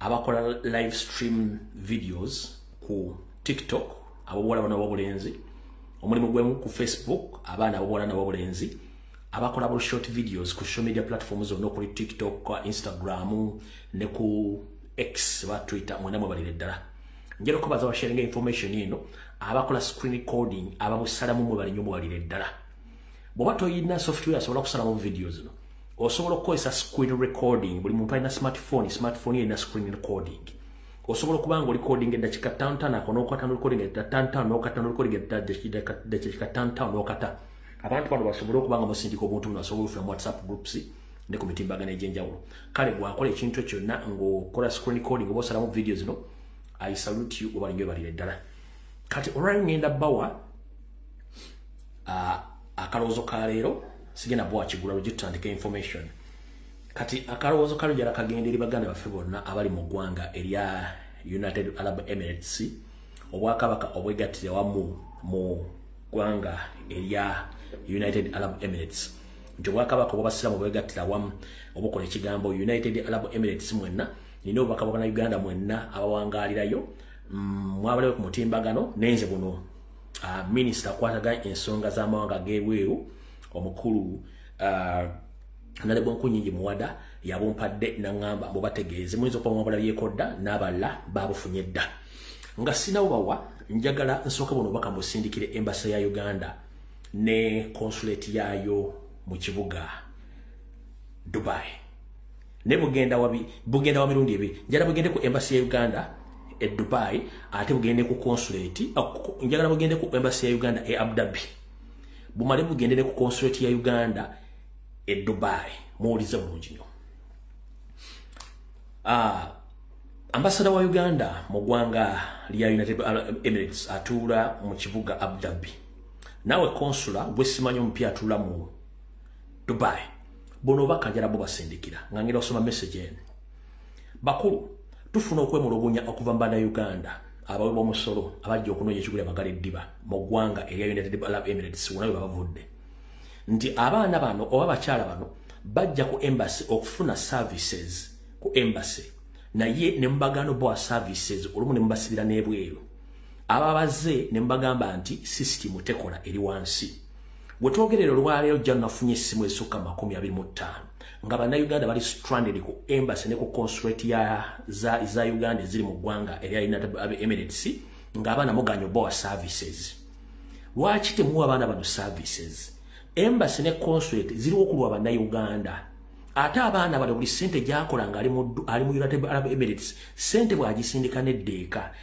abakola live stream videos ku TikTok abobola bana babulenzi omulimu gwemu ku Facebook abana abobola na babulenzi abakola bo short videos ku social media platforms ono kuli TikTok kwa Instagram ne ku X ba Twitter mwena mwabalire ddala njero ko baza sharing information ino abakola screen recording ababusalamu mwe bali nyomo balire ddala bwoba toyina software asobola kusala mu videos no osobola okukozesa screen recording buli muntu alina smartphone ina screen recording osobola kubanga recording edakika 5 akono okata recording edakika 5 okata recording edakika 5 okata abantu bano basobola okubanga musindika obuntu buno asobola okufuna WhatsApp groups ne ku mitimbagano egy'enjawulo kale gwakola ekintu ekyo kyonna ng'okola screen recording oba osalamu videos no I salute you obali nyo balire ddala kati olwali ngenda bawa akalowoozo ka leero sigenda bwa kigula lugitandika information kati akalowoozo kalo jala kagenda eri baganda baffe bonna abali mu ggwanga erya United Arab Emirates obwakabaka obwegattire wamu mu ggwanga erya United Arab Emirates nti obwakabaka obw'abasiraamu bwegattira wamu obukola ekigambo United Arab Emirates mwenna nina obubaka bwa Uganda mwenna abawangaalirayo mwabalewe ku mutimbagano nenze buno Minister akwataga ensonga z'amawanga g'ebweru omukulu Nalebo Nkunyingi Muwada yabumpadde nangamba mubategeeze muyinza okuba mwabala byekodda n'aballa babufunye dda nga sinawawa njagala nsooka buno baka musindikire embassy ya Uganda ne consulate yayo mu kibuga Dubai ne bugenda wa mirundi ebiri njala bugende ku embassy ya Uganda e Dubai ate bugende ku consulate njagala bugende ku embassy ya Uganda e Abu Dhabi bumale bugende ku consulate ya Uganda e Dubai muulize bulungi nnyo ambassador wa Uganda mu ggwanga lya United Arab Emirates atuula mu kibuga Abu Dhabi nawe consular bwesimanyi omupya atuula mu Dubai bono bakajala bo basindikira ngangera osoma message eno bakulu tufuna okwemulugunya okuva mbanda Uganda abawe b'omusolo abajja okunoonya ekigula magala eddiba mu ggwanga erya United Arab Emirates wona bavudde nti abaana bano oba bakyala bano bajja ku embassy okufuna services ku embassy naye ne mbagano bo services olumu ne mbasibira n'ebweru ababaze ne mbagamba nti system tekola eri wansi wetwogerero lwaleero jja nafunye essimu esukka 25 nga bannayuganda bali stranded ku embassy ne ku consulate za Uganda ziri mu ggwanga erya United Arab Emirates ng'abaana muganyo bo services lwaki temuwa abaana bano services embassy ne consulate ziri okulwa bannayuganda ate abaana bali buli sente gyakola nga ali mu United Arab Emirates sente bwagisindika n'eddeeka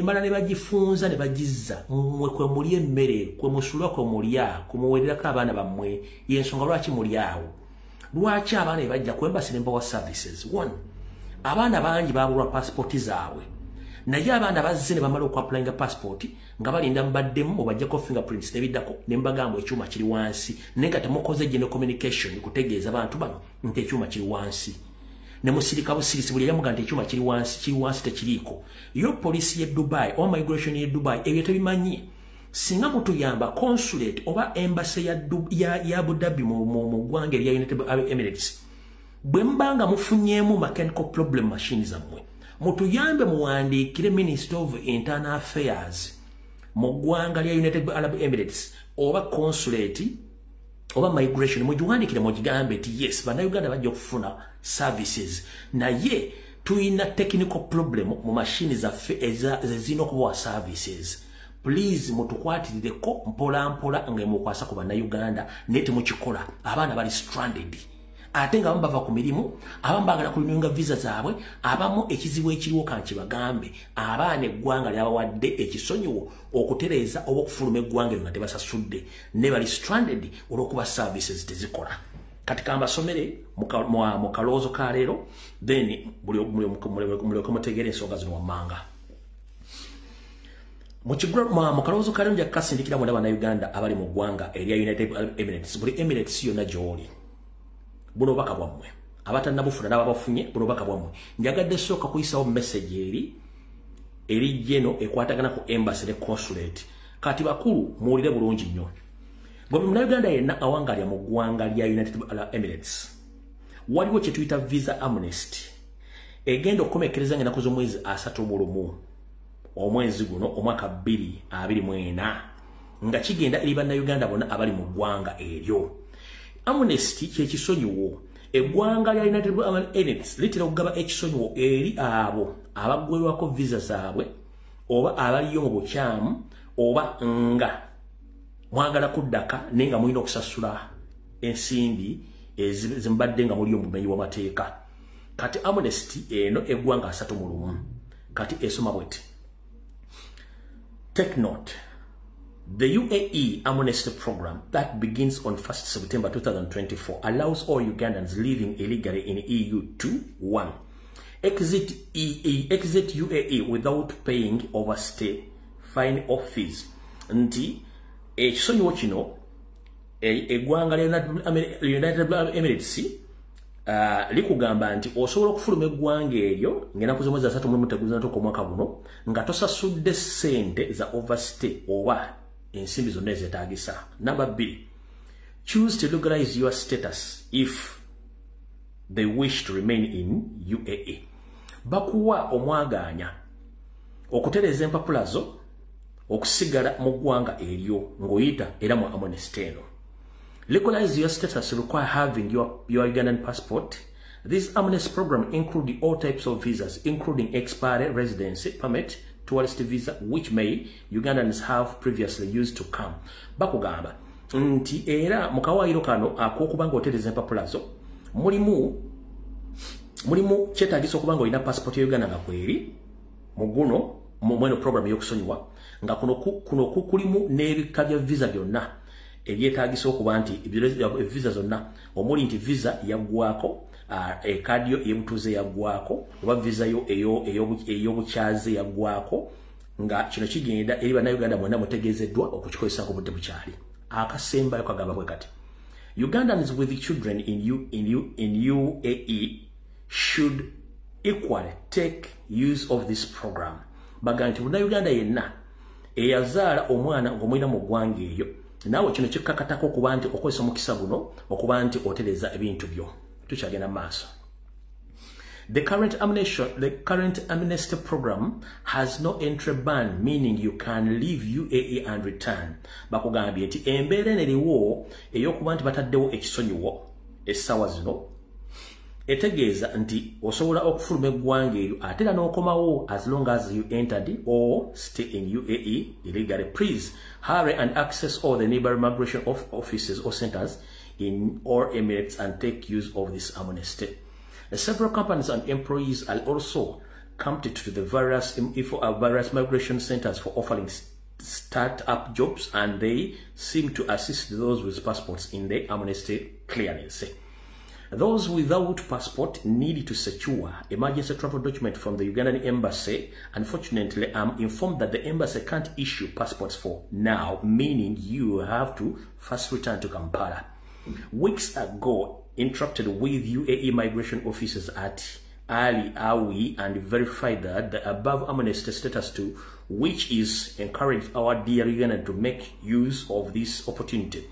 mala ne bagifunza ne bagizza mwe kwe muli emmere kwe musula kwe mulya kumuweererako abaana bammwe yensonga lwaki muli awo lwaki abaana bajja ku embassy ne mbawa services one abaana bangi babulwa passport zaabwe naye abaana bazze ne bamala okuapplyinga passport nga balinda mbaddemu obajjako fingerprints nebiddako ne mbagamba ekyuma kiri wansi naye nga temukoze general communication kutegeeza abantu bano nti ekyuma kiri wansi ne musirika busirisi buli yamuga nti ekyuma kiri wansi tekiriiko yo polisi ye Dubai oba migration ye Dubai ebyo tebimanyi singa mutuyamba consulate oba embassy ya Abu Dhabi mu ggwanga erya United Arab Emirates bwe mbanga mufunyeemu mechanical problem machine zammwe mutuyambe muwandiikire Minister of Internal Affairs mu ggwanga lya United Arab Emirates oba consulate oba migration mugiwandiikire mugigambe nti yes bannayuganda bajja okufuna services naye tuyina technical problem mu mashini zaffe ezirina okubawa services please mutukwatireko mpola mpola nga mukwasa ku bannayuganda naye temukikola abaana bali stranded ate nga bava ku mirimu abamu baagala kulinga visa zaabwe abamu ekizibu ekiriwo kanki bagambe abaana eggwanga lyabawadde ekisonyiwo okutereeza oba okufuluma eggwanga nga tebasasudde ne bali stranded olw'okuba services tezikola kati kambasomere mu kalowoozo ka leero then mulyoke mutegeera ensonga zino wammanga mu kalowoozo ka leero nja kukasindikira mwena bannayuganda abali mu ggwanga erya United Arab Emirates buli Emirates yonna gy'oli buno baka bwamwe abatannabufuna n'ababafunye buno baka bwamwe njagadde sooka kuyisawo message eri jeno ekwatagana ku embassy ne consulate kati bakulu muwulire bulungi nnyo bwe munnayuganda yenna awangalya mu ggwanga lya United Arab Emirates waliwo kye tuyita visa amnesty egenda okukomekereza ng'ennaku z'omwezi 31 omwezi guno omwaka 2024 nga kigenda eri bannayuganda bonna abali mu ggwanga eryo. Amnesty kyekisonyiwo eggwanga lya United Arab Emirates litera okugaba ekisonyiwo eri abo abaggwerwako visa zaabwe oba abaliyo mu bukyamu oba nga mwagala kuddaka naye nga mulina okusasula ensimbi ezimbadde nga muli omumenyi w'amateeka. Kati Amnesty eno eggwanga 31 kati esoma bweti. Take note. The UAE Amnesty Program that begins on 1st September 2024 allows all Ugandans living illegally in EU to 1. Exit UAE without paying overstay, fine or fees. Nti, ekisonyiwo kino, eggwanga United Arab Emirates, likugamba nti osobola okufuluma eggwanga eryo ng'ennaku z'omwezi 31 omwaka guno nga tosasudde ssente za overstay oba ensimbi zonna ezeetaagisa. Number 2, choose to legalize your status if they wish to remain in UAE. Bakuwa omwagaanya okutereeza empapula zo okusigala mu ggwanga eryo ng'oyita era mu Amnesty eno. Legalize your status require having your Ugandan passport. This Amnesty program includes all types of visas, including expired residency permit, tourist visa, which may Ugandans have previously used to come. Bakugamba nti era mukawairo kano akokubanga otereza empapula zo mulimu kyetaagisa okubanga olina passport ya Uganda nga kweri muguno mweno program y'okusonyiwa nga kuno kulimu n'ebika bya visa byonna ebyetaagisa okuba nti visa zonna omuli nti visa yaggwako ekadi yo y'ebutuuze yaggwako oba visa yo ey'obukyaze yaggwako nga kino kigenda eri bannayuganda mwena mutegeezeddwa okukikozesako budde bukyali. Akasembayo kagamba bwe kati Ugandans with children in UAE should equally take use of this program. Bagamba nti munnayuganda yenna eyazaala omwana ng'omwina mu ggwanga eryo naawe kino kikkakatako okuba nti okozesa omukisa guno okuba nti otereza ebintu byo. Tukyagenda maaso. The current amnesty program has no entry ban, meaning you can leave UAE and return. Bakugambye nti embeera eriwo ey'okuba nti bataddewo ekisonyiwo essaawa zino etegeeza nti osobola okufuluma eggwanga eryo ate era n'okomawo as long as you entered or stay in UAE illegally. Please hurry and access all the neighboring migration offices or centers in all Emirates and take use of this amnesty. Several companies and employees are also committed to the various migration centers for offering start-up jobs, and they seem to assist those with passports in the amnesty clearance. Those without passport need to secure emergency travel document from the Ugandan embassy. Unfortunately, I'm informed that the embassy can't issue passports for now, meaning you have to first return to Kampala. Weeks ago, interacted with UAE migration officers at Ali Awi and verified that the above amnesty status too, which is encouraged our dear Uganda to make use of this opportunity.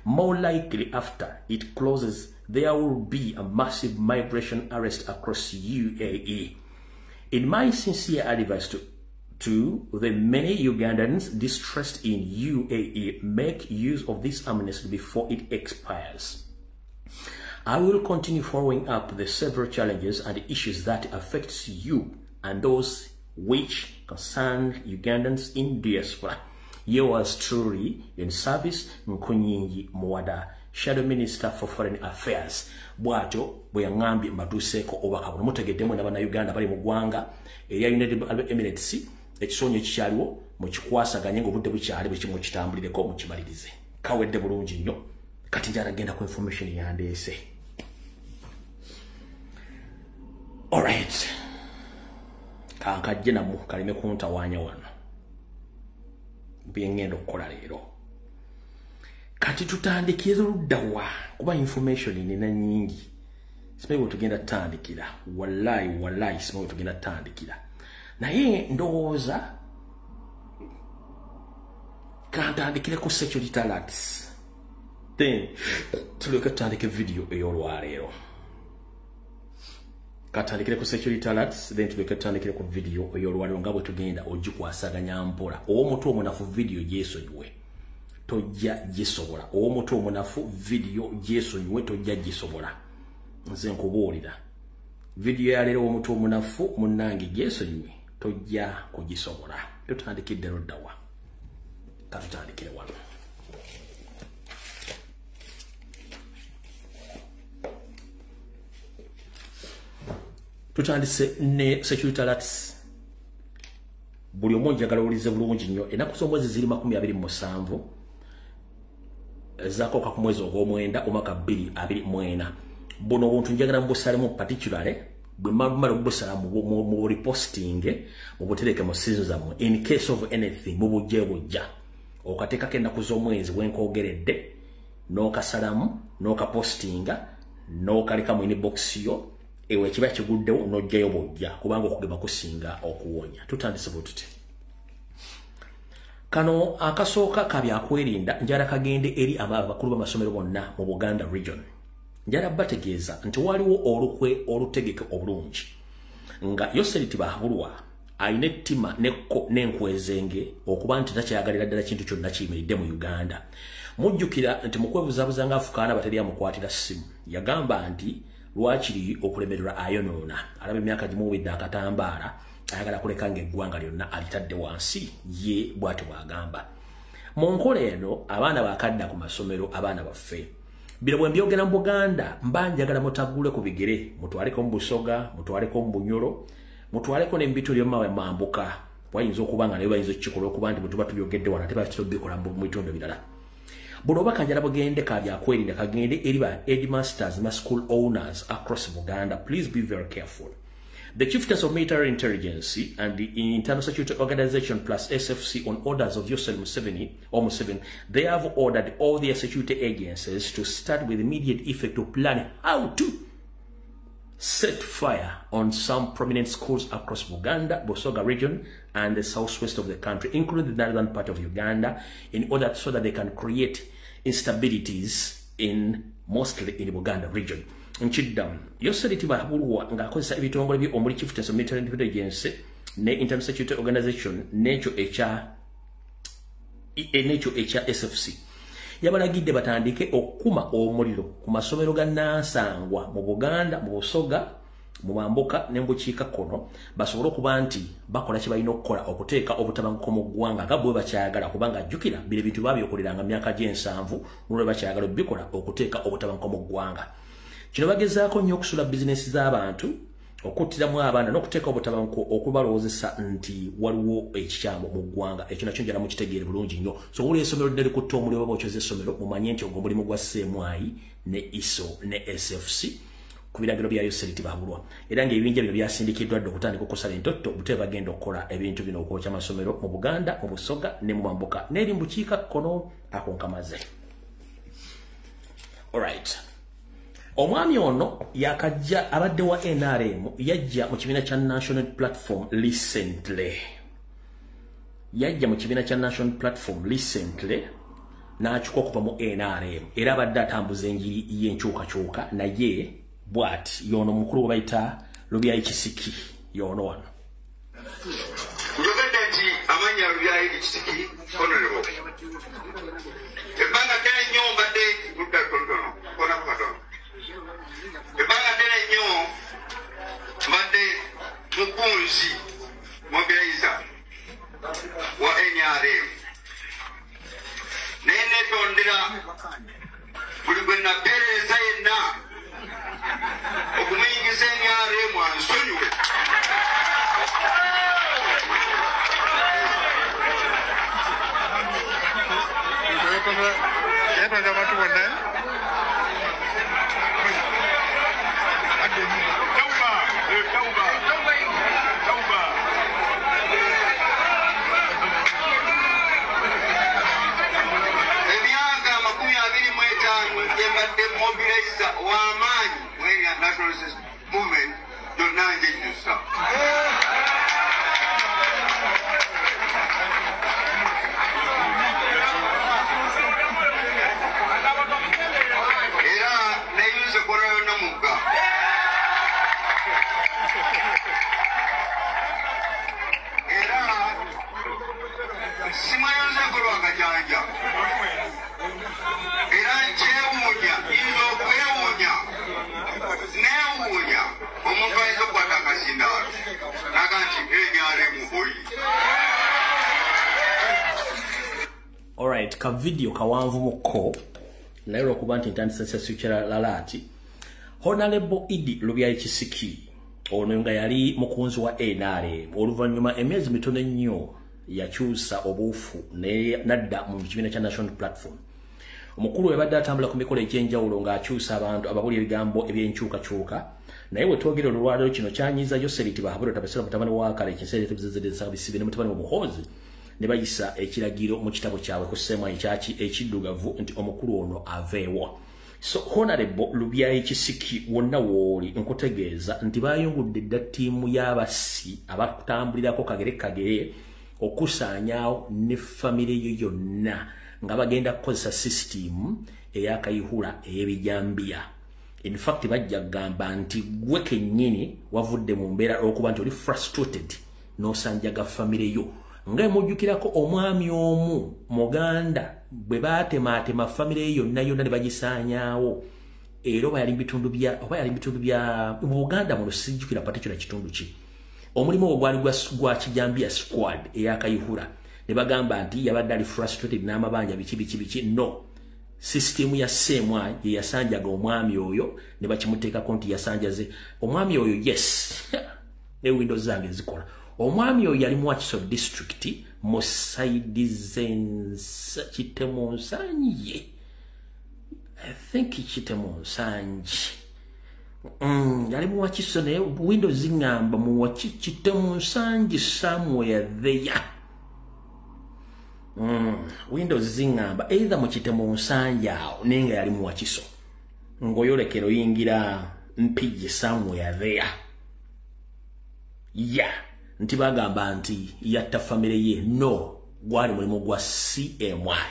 More likely after it closes, there will be a massive migration arrest across UAE. In my sincere advice to the many Ugandans distressed in UAE, make use of this amnesty before it expires. I will continue following up the several challenges and issues that affect you and those which concern Ugandans in diaspora. Yours truly, in service, Nkunyingi Mwada, Shadow Minister for Foreign Affairs. Bwato bweyaŋŋambye mbatuuseeko obubaka buno mutegeddemu n'Abannayuganda bali mu ggwanga erya United Arab Emirates ekisonyo ekikyaliwo mukikwasaganye ng'obudde bukyali bwe kimu kitambulireko mukimalirize. Kawedde bulungi nnyo. Kati njala genda ku information yandeese. Alright. Kankajje namu kaleme kuntawaanya wano. Byengenda okukola leero. Kati tutandikira luddawa kuba information nina nyingi. Simanyi tugenda tutandikira. Wallahi simanyi tugenda tutandikira. Naye ndowooza kantandikire ku security alerts. Then tuleke tutandike video ey'olwaleero. katandikire ku security alerts then tuleke tutandikire ku video ey'olwaliro nga bwe tugenda ogikwasaganya mpola owomutu omunafu video gyesonyiwe tojja gisobola owomutu omunafu video gyesonyiwe tojja gisobola nze nkubuulira video ya leero owomutu omunafu munnange gyesonyiwe tojja kugisobola tutandikidde roddawa katutandikire wano tutandise ne security alerts buli omu njagala ulize bulungi nnyo ennaku z'omwezi ziri 27 zakooka ku mwezi ogw'omwenda omwaka 2024 buno obuntu njagala mubusalemu particularly bwe mumala obusala mu reposting mu butereke mu season zammwe in case of anything mubujje bujja okateekako ennaku z'omwezi bwenkoogeredde n'okasalamu n'okapostinga n'okaleka mu inbox yo ewe kiba kiguddewo n'ojjayo bwojja kubanga okugema kusinga okuwonya tutandise bwe tuti kano akasooka kabyakwerinda njala kagende eri abakulu b'amasomero bonna mu Buganda region njala bategeeza nti waliwo olukwe olutegeke obulungi nga Yoseriti Bahabulwa ayina ettima n'enkwezenge okuba nti takyagalira ddala kintu kyonna kiyimiridde mu Uganda mujjukira nti mu kwebuzabuza ng'afukaana bateri amukwatira ssimu yagamba nti lwakiri okulemererwa ayonoona alaba emyaka gimuwedde akatambaala ayagala kuleka ng'eggwanga lyonna alitadde wansi ye bw'ati bw'agamba mu nkola eno abaana bakadda ku masomero abaana baffe bino bwe mbyogera mu Buganda mba njagala mutaggule ku bigere mutwaleko mu Busoga mutwaleko mu Bunyoro mutwaleko n'ebitu by'omawe mambuka wayinza okuba nga nayo bayinza okukikola okuba nti bwe tuba tubyogedde wano ate bakitera obbikola mu bitundu birala buno oba kanjala bugende kabyakwerinda kagende eri ba headmasters na school owners across Buganda. Please be very careful. The Chieftains of Military Intelligence and the Internal Security Organization plus SFC on orders of Yoweri Museveni, they have ordered all their security agencies to start with immediate effect to plan how to set fire on some prominent schools across Buganda, Busoga region, and the southwest of the country, including the northern part of Uganda, in order so that they can create instabilities mostly in the Buganda region. Nchiddamu Yoseriti Bahabulwa ng'akozesa ebitongole bye omuli Chieftains of Military Intelligence ne Internal Security Organization n'ekyo ekya SFC yabalagidde batandike okukuma omuliro ku masomero ga Nansangwa mu Buganda, mu Busoga, mu Mambuka ne mu bukiikakkono basobole okuba nti bakola kye balina okukola okuteeka obutabanguko mu ggwanga nga bwe bakyagala kubanga jjukira bino bintu babyokoleranga myaka gy'ensanvu n'olwe bakyagala obbikola okuteeka obutabanguko mu ggwanga. Kino bagezaako nnyo okusula bizinesi z'abantu okuttiramu abaana n'okuteeka obutabanguko okubalowozesa nti waliwo ekikyamu mu ggwanga ekyo nakyo njala mukitegeere bulungi nnyo so wuli essomero ddala likutta omuliro oba okyoza essomero mumanye nti ogwo mulimu gwa Ssemwayi ne ISO ne SFC ku biragiro bya Yoseriti Bahabulwa era ng'ebibinja bino byasindikiddwa dde okutandika okusala entotto bute bagenda okukola ebintu bino okwokya amasomero mu Buganda, mu Busoga ne mu Mambuka n'eri mu bukiikakkono akonkamaze. Alright. Omwami ono yakajja abadde wa NRM yajja mu kibiina kya National Platform recently. Yajja mu kibiina kya National Platform recently n'akyuka okuva mu NRM era abadde atambuza enjiri y'enkyukakyuka naye bw'ati y'ono mukulu bayita Lubyayi Kisiki y'ono wano. Njogedde nti amanya Lubyayi Kisiki honorable. Ebbanga ddene nnyo mbadde ludda tonotono kona ku katono. Ebbanga ddene nnyo mbadde mukunzi mobilizer wa NRM. Naye neetondera buli gwe napeereza yenna okumuyingiza NRM ansonyiwe. Mobilizer w'amaanyi mwenya National Movement yonna njejjusa. Era neyuze kola yonna mugga. Alright, ka video kawanvu muko. Nairo kubanti intandisa sasuchera lalati. Honorable Idi Lubyayi Kisiki. Ono nga yali mukunzi wa NRM. Oluvanyuma emyezi mitono nnyo yakyusa obuufu nadda mu kibiina kya National Platform. Omukulu webadde atambula ku mikolo egy'enjawulo ng'akyusa abantu abawulira ebigambo eby'enkyukakyuka. Naye bwe twogera olwaliro kino kyanyiza Yoseriti Bahabura Tabasira mutabani wa Kale ekiseera ekitebizezedde Bisibi ne mutabani wa Muhoozi ne bayisa ekiragiro mu kitabo kyabwe ku ssemwa ekyaki ekiddugavu nti omukulu ono aveewo. So Honorable Lubyayi Kisiki wonna wooli nkutegeeza nti bayungudde dda ttiimu y'abassi abakutambulirako kagere okusaanyaawo ne famire yo yonna nga bagenda kukozesa system ey'akayihula ey'ebijambiya. In fact bajja kugamba nti gwe kennyini wavudde mu mbeera okuba nti oli frustrated n'osanjaga famire yo nga emujjukirako omwami omu Muganda bwe baatemaatema famire yonna ne bagisaanyaawo era oba yali bitundu bya Buganda muno sijjukira particular kitundu ki omulimu ogwo gwali gwa kijambiya squad ey'akayihura ne bagamba nti yabadde ali frustrated n'amabanja biki no system ya semwa ye yasanjaga omwami oyo ne bakimuteekako nti yasanjaze omwami oyo yes ne windows zange zikola. Omwami oyo yali mu Wakiso district mu side zensa Kitemo Nsanje. I think Kitemo Nsanje. Yali mu Wakiso ne windows zingamba mu Kitemo Nsanje somewhere there. Windows zingamba either mu Kitemo Nsanje awo nenga yali mu Wakiso. Ngoyolekero yingira Mpigi somewhere there. Yeah. Nti bagamba nti yatta famire ye no gwali mulimu gwa CMY.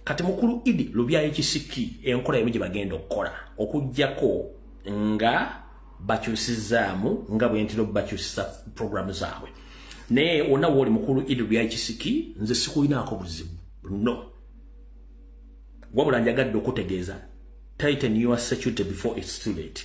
Kati mukulu Idi Lubyayi Kisiki enkola ebije bagenda okukola okujjako nga bakyusizaamu nga bwentiro bakyusiza program zaabwe. Ne ona woli mukulu Idi Lubyayi Kisiki nze sikuyinaako buzibu no. Wabula njagadde okutegeeza tighten your security before it's too late.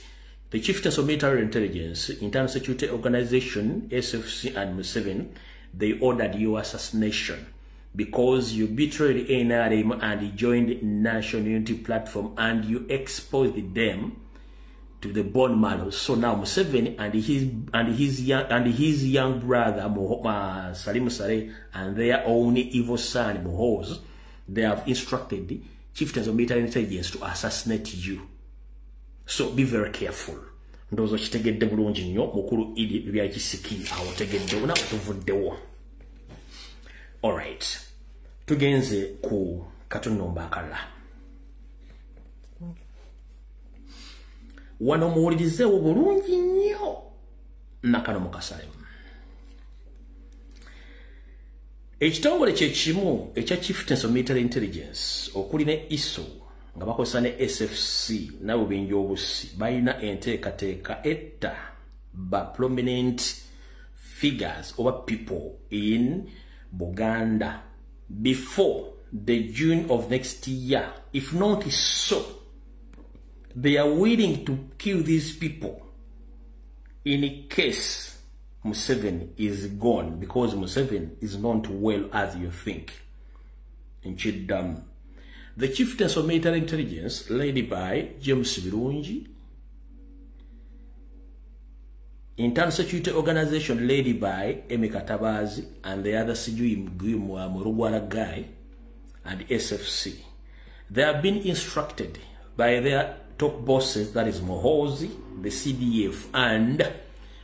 The Chieftains of Military Intelligence, Internal Security Organization, SFC and Museveni, they ordered your assassination because you betrayed NRM and joined National Unity Platform and you exposed them to the bone marrow. So now Museveni and his young brother Salim Saleh and their own evil son Muhoozi, they have instructed the Chieftains of Military Intelligence to assassinate you. So be very careful. Ndozo kitegedde bulungi nnyo mukulu Idi Lubyayi Kisiki awotegedde una otuvuddewo. Alright. Tugenze ku katunomba akalala. Wano muwulirizeewo bulungi nnyo nakano mukasalemu. Ekitongole kye kimu ekya Chieftains of Military Intelligence okuli ne ISO nga bakozesa ne SFC nabo bingi obusi balina enteekateeka etta ba prominent figures or people in Buganda before the June of next year. If not so, they are willing to kill these people in case Museveni is gone, because Museveni is not well as you think. In Chidam, the Chieftains of Military Intelligence, led by James Birungi, Internal Security Organization, led by Emeka Tabazi, and the other Sijui Murugwara guy, and SFC. They have been instructed by their top bosses, that is Muhoozi, the CDF, and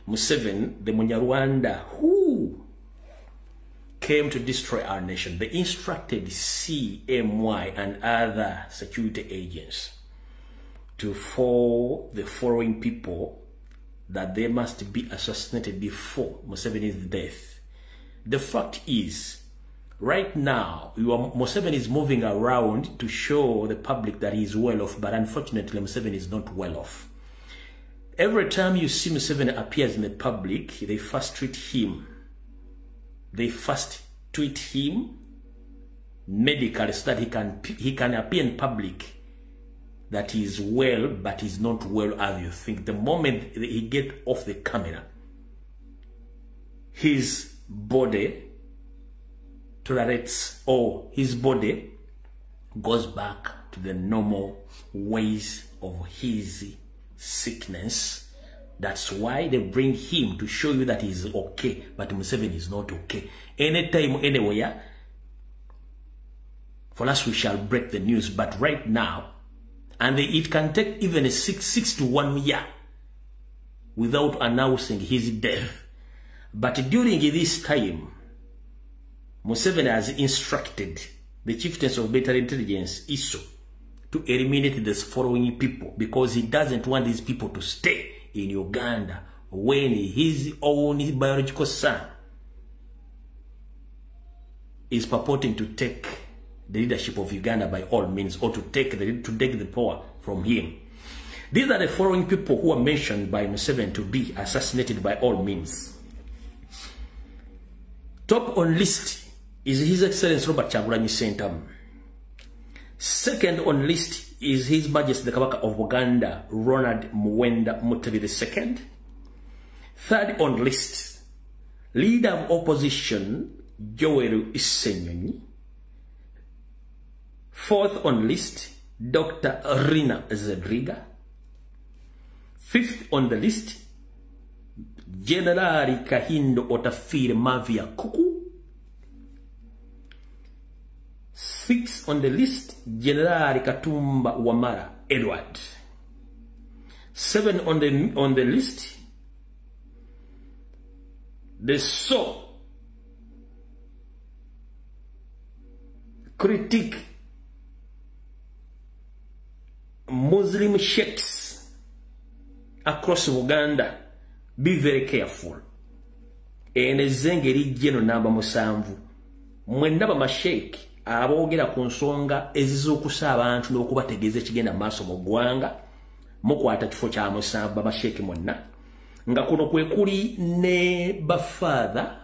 Museveni, the Munyarwanda, who came to destroy our nation. They instructed CMY and other security agents to follow the following people that they must be assassinated before Museveni's death. The fact is, right now, Museveni is moving around to show the public that he is well off, but unfortunately Museveni is not well off. Every time you see Museveni appears in the public, they first treat him. They first treat him medically so that he can appear in public that he is well, but he's not well as you think. The moment he gets off the camera, his body tolerates, or his body goes back to the normal ways of his sickness. That's why they bring him to show you that he's okay, but Museveni is not okay. Anytime, anywhere, for us we shall break the news, but right now, and it can take even a 6 to 1 year without announcing his death. But during this time, Museveni has instructed the chieftains of better intelligence, ISO, to eliminate these following people because he doesn't want these people to stay in Uganda when his own biological son is purporting to take the leadership of Uganda by all means, or to take the power from him. These are the following people who are mentioned by Museveni to be assassinated by all means. Top on list is His Excellency Robert Kyagulanyi Ssentamu. Second on list is His Majesty the Kabaka of Uganda, Ronald Muwenda Mutebi II. Third on list, Leader of Opposition, Yoweri Museveni. Fourth on list, Dr. Rina Zedriga. Fifth on the list, General Kahindo Otafire Mavia Kuku. Sixth on the list, General Katumba Wamala Edward. Seven on the list, the so critique Muslim sheikhs across Uganda. Be very careful. And zengeri jeno namba musanvu. Mwenda ba masheik abogera ku nsonga ezizokusa abantu n'okubategeeza kigenda maaso mu ggwanga mukwata kifo kya musanvu ba masheik monna. Nga kuno kwe kuli ne bafather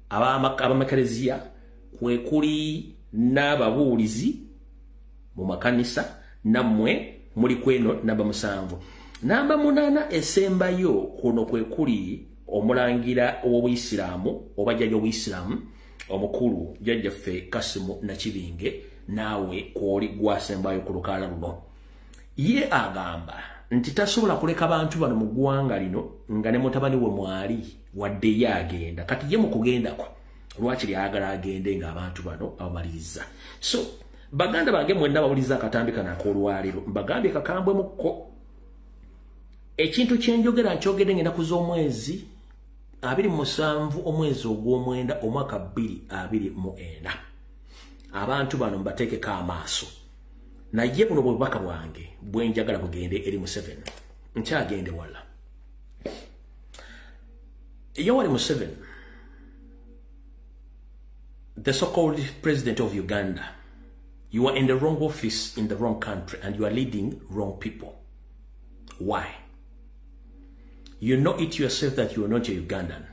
abamakereziya, kwe kuli n'ababuulizi mu makanisa, nammwe muli kweno namba musanvu. Namba munana esembayo kuno kwe kuli omulangira ow'Obuyisiraamu oba jjajja w'Obuyisiraamu omukulu jjajjaffe Kasimu Nakibinge, naawe kwoli gwasembayo ku lukalala luno. Ye agamba nti tasobola kuleka bantu bano mu ggwanga lino nga ne mutabani we mwali wadde ye agenda. Kati ye mu kugendako lwaki lyagala agende ng'abantu bano abamaliriza. So baganda bange mwenna bawuliza akatambi kano ak'olwaliro mbagambye kakambwemukko. Ekintu kyenjogera nkyogedde ng'ennaku z'omwezi 27 omwezi ogw'omwenda omwaka 2024. Abantu bano mbateekeko amaaso. Naye buno bubaka bwange bwe njagala bugende eri Museveni. Nkyagende wala. Yoweri Museveni, the so-called president of Uganda, you are in the wrong office in the wrong country and you are leading wrong people. Why? You know it yourself that you are not a Ugandan.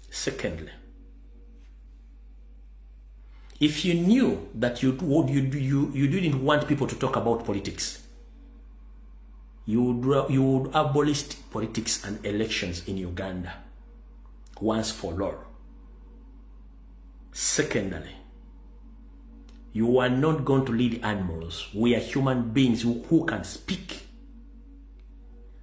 Secondly, if you knew that you didn't want people to talk about politics, you would abolish politics and elections in Uganda once for all. Secondly, you are not going to lead animals. We are human beings who can speak.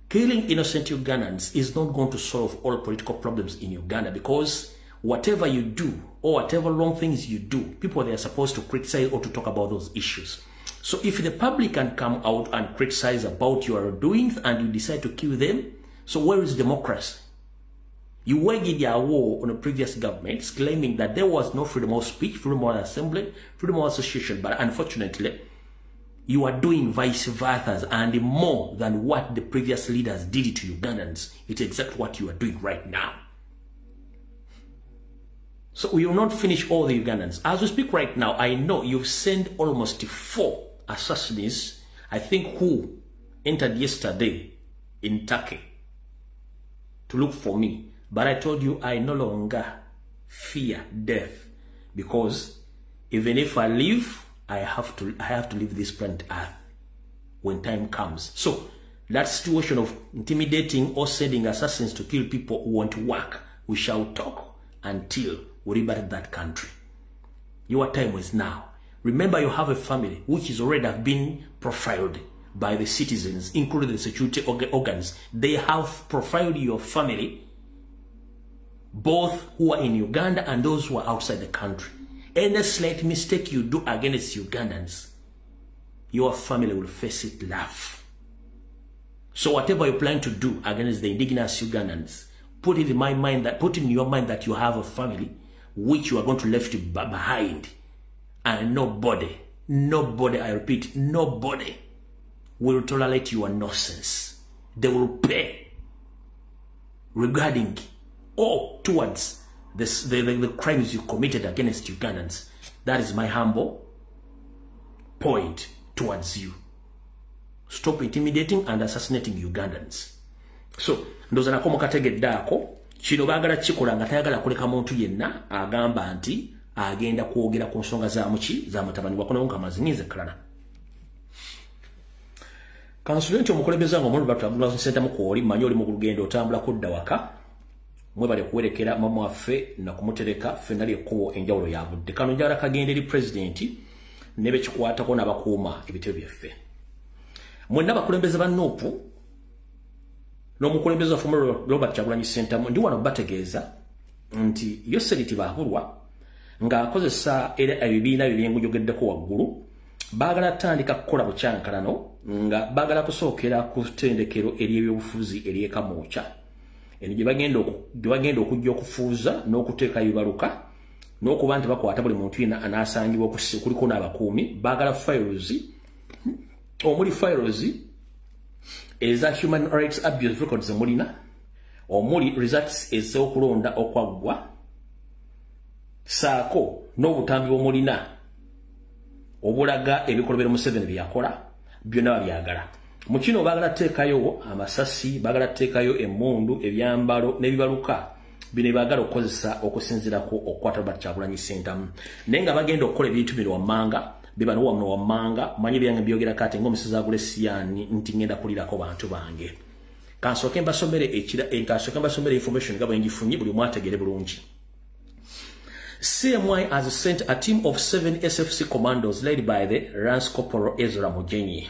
Killing innocent Ugandans is not going to solve all political problems in Uganda, because whatever you do or whatever wrong things you do, people, they are supposed to criticize or to talk about those issues. So if the public can come out and criticize about your doings and you decide to kill them, so where is democracy? You waged your war on the previous governments claiming that there was no freedom of speech, freedom of assembly, freedom of association, but unfortunately, you are doing vice versa and more than what the previous leaders did to Ugandans. It's exactly what you are doing right now. So we will not finish all the Ugandans. As we speak right now, I know you've sent almost 4 assassins, I think, who entered yesterday in Turkey to look for me. But I told you I no longer fear death, because even if I live, I have to leave this planet Earth when time comes. So that situation of intimidating or sending assassins to kill people who want to work, we shall talk until we liberate that country. Your time is now. Remember, you have a family which is already have been profiled by the citizens, including the security organs. They have profiled your family, both who are in Uganda and those who are outside the country. Any slight mistake you do against Ugandans, your family will face it laugh. So whatever you plan to do against the indigenous Ugandans, put in your mind that you have a family which you are going to leave behind. And nobody, I repeat, nobody will tolerate your nonsense. They will pay regarding or towards the crimes you committed against Ugandans. That is my humble point towards you. Stop intimidating and assassinating Ugandans. So, ndoza nakomo kategedde ako, kino baagala kikola nga tayagala kuleka muntu yenna agamba nti agenda kwogera ku nsonga za muki za mutabani wakono nga mazinyize kalala. Kansulenti omukulembeze ngo omululu batambula senta mukooli manyi oli mu lugendo otambula kudda waka mwebale kuwerekera mama waffe na kumutereka fenali ekkubo enjawulo ya budde. Kano njagala kagenda eri pulezidenti ne bekikwatako n'abakuuma ebitebe byaffe. Mwenna bakulembeze ba Nuupu n'omukulembeze waffe Robert Kyagulanyi Ssentamu ndi wano bategeeza nti Yoseriti Baahurwa ng'akozesa era ebibiina bye byenjogeddeko waggulu baagala tandika kukola bukyankalano nga baagala kusookera ku ttendekero ery'ebyobufuzi ery'e Kamwokya eno gye bagenda okujja okufuuza n'okuteeka ebibaluka n'okuba nti bakwata buli muntu yenna anaasangibwa kuliko n'abakuumi baagala files omuli files eza human rights abuse records mulina omuli results ez'okulonda okwaggwa saako n'obutambi bw'omulina obulaga ebikolobero Museveni byakola byonna babyagala. Mu kino baagala teekayo amasasi, baagala teekayo emmundu, ebyambalo n'ebibaluka bino baagala okukozesa okusinziirako okukwata Robert Kyagulanyi Ssentamu. Naye nga bagenda okukola ebintu bino wammanga bibano wamno wammanga manyi byange byogera kati ng'omusezi Agulesiyani nti ngenda kulirako bantu bange. Kansooke mbasomere information nga bwe ngifunye buli mwategere bulungi. CMY has sent a team of 7 SFC commandos led by the Lance Corporal Ezra Mugenyi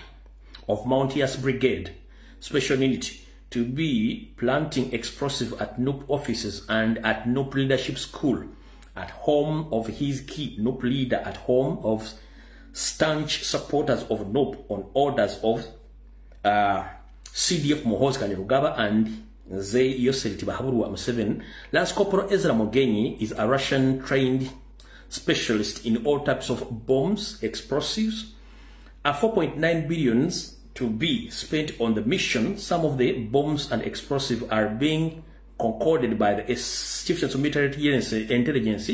of Mounties Brigade Special Unit to be planting explosive at NUP offices and at NUP Leadership School, at home of his key NUP leader, at home of staunch supporters of NUP on orders of CDF Muhoozi Kainerugaba and Yoseriti Baahurwa Museveni. Lance Corporal Ezra Mugenyi is a Russian-trained specialist in all types of bombs, explosives. A 4.9 billion to be spent on the mission. Some of the bombs and explosives are being concorded by the Chief of Military Intelligence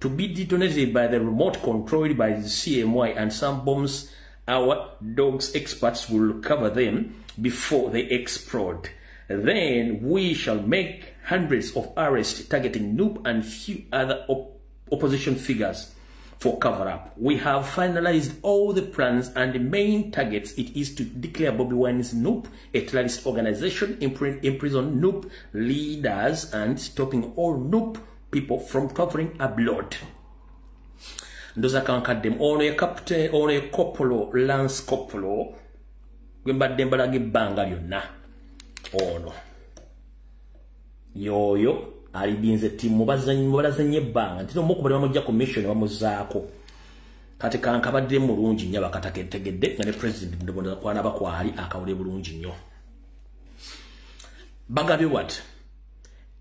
to be detonated by the remote controlled by the CMY, and some bombs, our dogs experts will cover them before they explode. Then we shall make hundreds of arrests targeting NUP and few other opposition figures for cover-up. We have finalized all the plans, and the main targets it is to declare Bobi Wine's NUP a terrorist organization, imprison NUP leaders, and stopping all NUP people from covering abroad. Ndoza kankadem ono ye captain, ono ye Corporal Lance Corporal gwembadde mbalaga ebbanga lyonna ono yoyo alibinze timu bazanye ebbanga nti omukubali bamujja commission bamuzaako kati kankabadde mulungi nnyo bakataketegedde nga ne president ndibonda kwana bakwali akawule bulungi nnyo bagabye what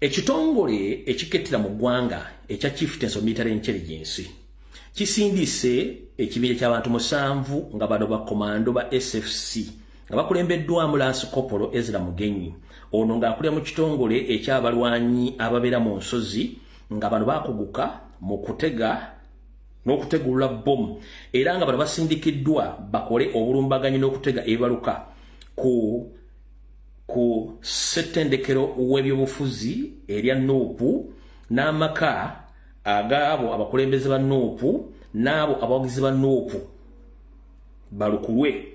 ekitongole ekikettira mu ggwanga ekya Chieftains of Military Intelligence kisindise ekibira ky'abantu 7 nga bano bakomando ba SFC nga bakulembeddwamu Lance Corporal Ezra Mugenyi ono ng'akulira mu kitongole ekyabalwanyi ababeera mu nsozi nga bano bakuguka mu kutega n'okutegulula bomu era nga bano basindikiddwa bakole obulumbaganyi n'okutega ebibaluka ku ssettendekero w'ebyobufuzi erya Nuupu n'amaka agabo abakulembeze ba Nuupu n'abo abawagizi ba Nuupu balukulwe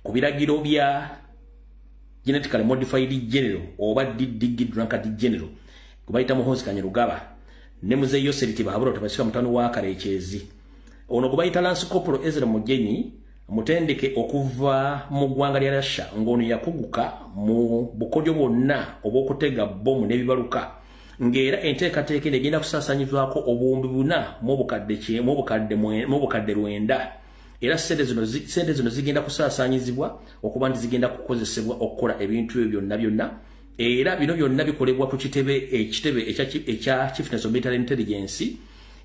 ku biragiro bya genetically modified general oba DDG drunkard general kubayita Muhoozi Kainerugaba ne Muzeeyi Yoseriti Baahurwa tabasika mutano wa Karekyezi ono kubayita Lance Corporal Ezra Mugenyi mutendeke okuva mu ggwanga lya Russia ngono yakuguka mu bukodyo bwonna obw'okutega bomu n'ebibaluka ng'era enteekateeka egenda kusaasanyizwako obuwumbi 4 mu bukadde 9 era sente zino zigenda kusaasanyizibwa okuba nti zigenda kukozesebwa okukola ebintu ebyo byonna era bino byonna bikolebwa ku ekitebe ekya Chiefness of Military Intelligence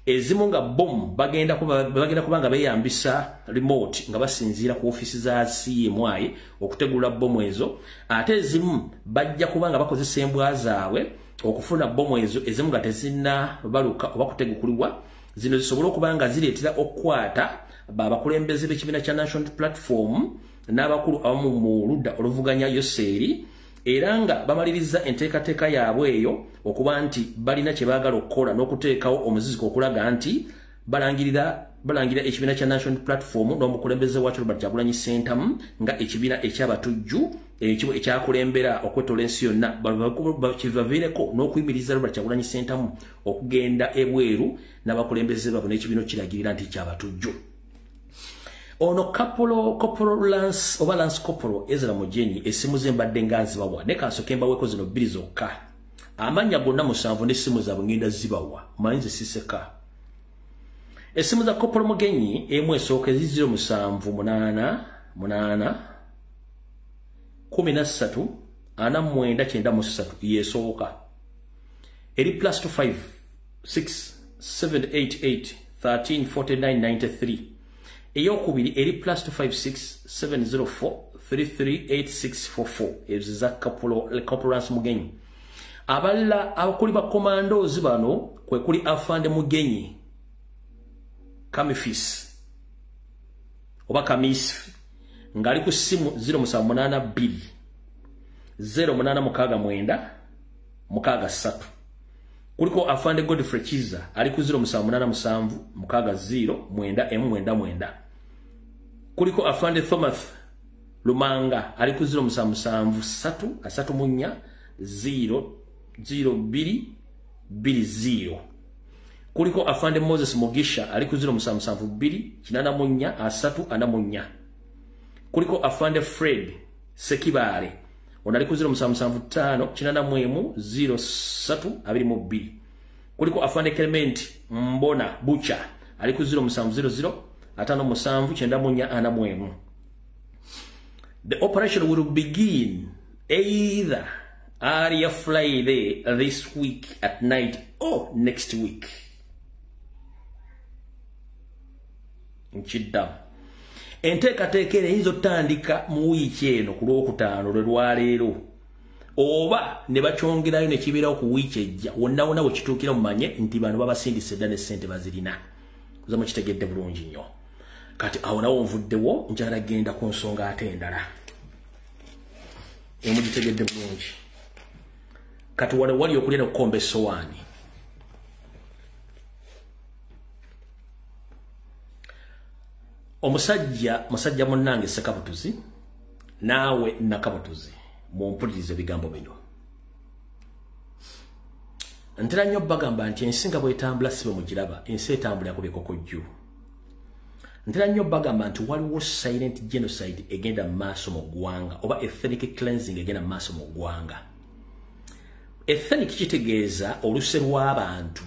ezimu nga bom bagenda kubanga beyambisa remote nga basinziira ku ofisi za CMI okutegula bomu ezo ate ezimu bajja kubanga bakozesa embwa zaabwe okufuna bomu ezo ezimu nga tezina baluka oba kutegukulibwa zino zisobola okubanga zireetera okukwata babakulembeze b'ekibiina kya National Platform n'abakulu abamu mu ludda oluvuganya Yoseri era nga bamaliriza enteekateeka yaabwe eyo okuba nti balina kye baagala okukola n'okuteekawo omuziziko okulaga nti balangirira ekibiina kya National Platform n'omukulembeze waakyo Robert Kyagulanyi Ssentamu nga ekibiina ekyabatujju ekyakulembera okwetola ensi yonna kivaviireko n'okuyimiriza Robert Kyagulanyi Ssentamu okugenda ebweru n'abakulembeze baabwe n'ekibiina kiragirira nti kyabatujju. Ono Lance Corporal Ezra Mugenyi essimu ze mbadde nga nzibawa ne kansooke mbaweko zino 2 zokka amanya gonna 7 n'essimu zaabwe ngenda zibawa mayinzi siseka essimu za Corporal Mugenyi emu esooka 0788 13 4993 yeesooka eri +25 6 788 13 4993 eyokubiri eri +256 704 338644 ezo za Corporal Mugenyi. Abalala abakuli ba commandos bano kwe kuli Afande Mugenyi Kamifis oba Kamis ngali ku simu 0782 0869 63 kuliko Afande Godfrey Chiza ali ku 0787 0 kuliko Afande Thomas Lumanga ali ku 0773 3 0 kuliko Afande Moses Mugisha ali ku 0772 84 kuliko Afande Fred Sekibare ona ali ku 0775 03 kuliko Afande Clement Mbona Bucha ali ku 0700 57 The operation will begin either early Friday this week at night or next week. Nchidam. Enteekateeka eyinza otandika mu wiiki eno ku Lwokutaano lwe lwaleero. Oba ne bakyongerayo ne kibeerawo ku wiiki ejja wonna we kituukira mumanye nti bano babasindise dda ne ssente bazirina. Kuza mukitegedde bulungi nnyo. Kati awo nawo nvuddewo njala genda ku nsonga ate endala. Emugitegedde bulungi. Kati wali okulya n'okukomba essowaani. Musajja munnange Sekabutuzi naawe Nakabutuzi mumpulirize ebigambo bino. Ntera nnyo bagamba nti ensi nga bw'etambula si bwe mugiraba, ensi etambula yakubeko ku jju. Ntera nnyo bagamba nti waliwo silent genocide egenda mu maaso mu ggwanga oba ethnic cleansing egenda mu maaso mu ggwanga. Ethnic kitegeeza oluse lw'abantu.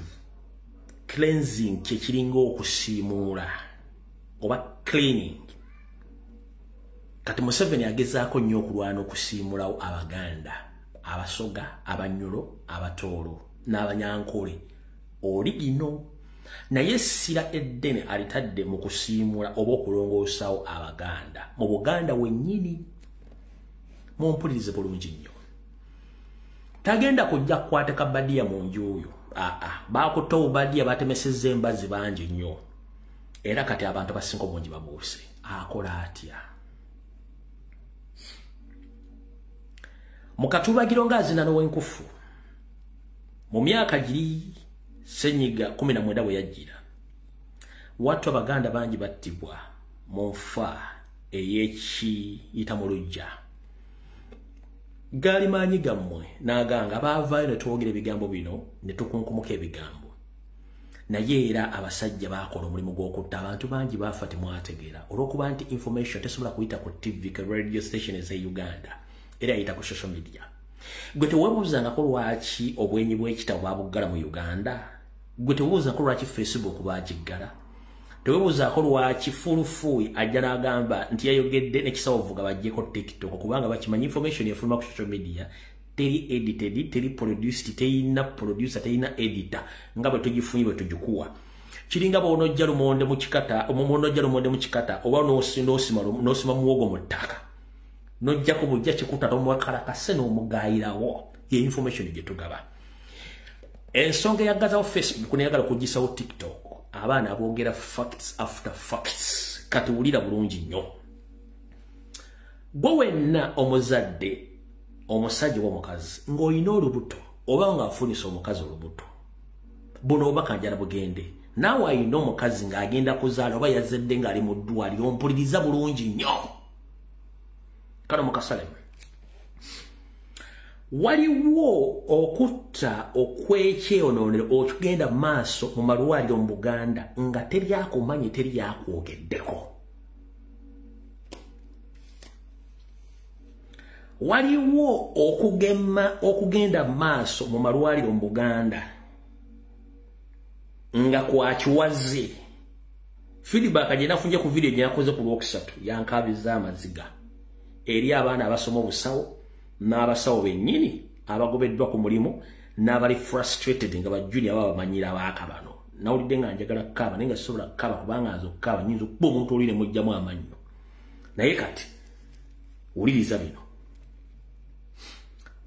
Cleansing kye kiringa okusiimuula oba cleaning. Kati Museveni agezaako nnyo okulwana okusiimulawo Abaganda, Abasoga, Abanyulo, Abatoolo n'Abanyankole. Oligino naye essira eddene alitadde mu kusiimula oba okulongoosaawo Abaganda mu Buganda wennyini. Mumpulirize bulungi nnyo. Tagenda kujja kukwata Kabadiya mu njuuyo. Baakutta Obadiya batemesezza embazi bangi nnyo. Era kati abantu abasinga obungi babuuse. Akola atya? Mukatubagiro ng'azina n'owenkufu. Mu myaka giri Senyiga 19 bwe yajjira. Watu Abaganda bangi battibwa mu nfa ey'ekiyita mu luggya. Gaali maanyi gammwe n'aganga baavaayo ne twogera ebigambo bino ne tukunkumuka ebigambo. naye era abasajja bakola omulimu gw'okutta abantu bangi bafa temwategeera olw'okuba nti information tesobola kuyita ku TV ka radio station eza Uganda era yayita ku social media. Gwe teweebuuzangako lwaki obwenyi bw'ekitabo babuggala mu Uganda? Gwe teweebuuzangako lwaki Facebook baagiggala? Teweebuuzangako lwaki Fulufuuyi ajja n'agamba nti yayogedde n'ekisawo vuga bajjeko TikTok kubanga bakimanyi information efuluma ku social media teri edited, teri produced, terina producer, terina editor nga bwe tugifunye bwe tugikuwa. Kiringa bw'onojja lumonde mu kikata, omonojja lumonde mu kikata oba n'osima muwogo mu ttaka. Nojja ku bujja kikutata omwakalakase n'omugayirawo ye information gye tugaba. Ensonga eyaggazawo Facebook n'eyagala okugisawo TikTok. Abaana aboogera facts after facts. Kati wulira bulungi nnyo. Gwe wenna omuzadde omusajja w'omukazi ng'olina olubuto oba ng'afunisa omukazi olubuto buno oba kanjala bugende naawe alina omukazi ng'agenda kuzaala oba yazadde ng'ali mu ddwaliro ompuliriza bulungi nnyo. Kano mukasalemu waliwo okutta okwekyeyonoonero okugenda mu maaso mu malwaliro mu Buganda nga teryakumanyi teryakwogeddeko. Waliwo okugenda mu maaso mu malwaliro mu Buganda nga kwakiwaze. Feedback gye nafunye ku video gye nakoze ku Lwokusatu yankabiza amaziga eri abaana abasoma obusawo n'abasawo bennyini abagobeddwa ku mulimu n'abali frustrated nga bajjuli aba bamanyira abaaka bano. Nawulidde nga njagala kukaba naye nga sisobola kukaba kubanga nze okukaba nyinza okuba omuntu olire mujjamu amannyo. Naye kati wuliriza bino.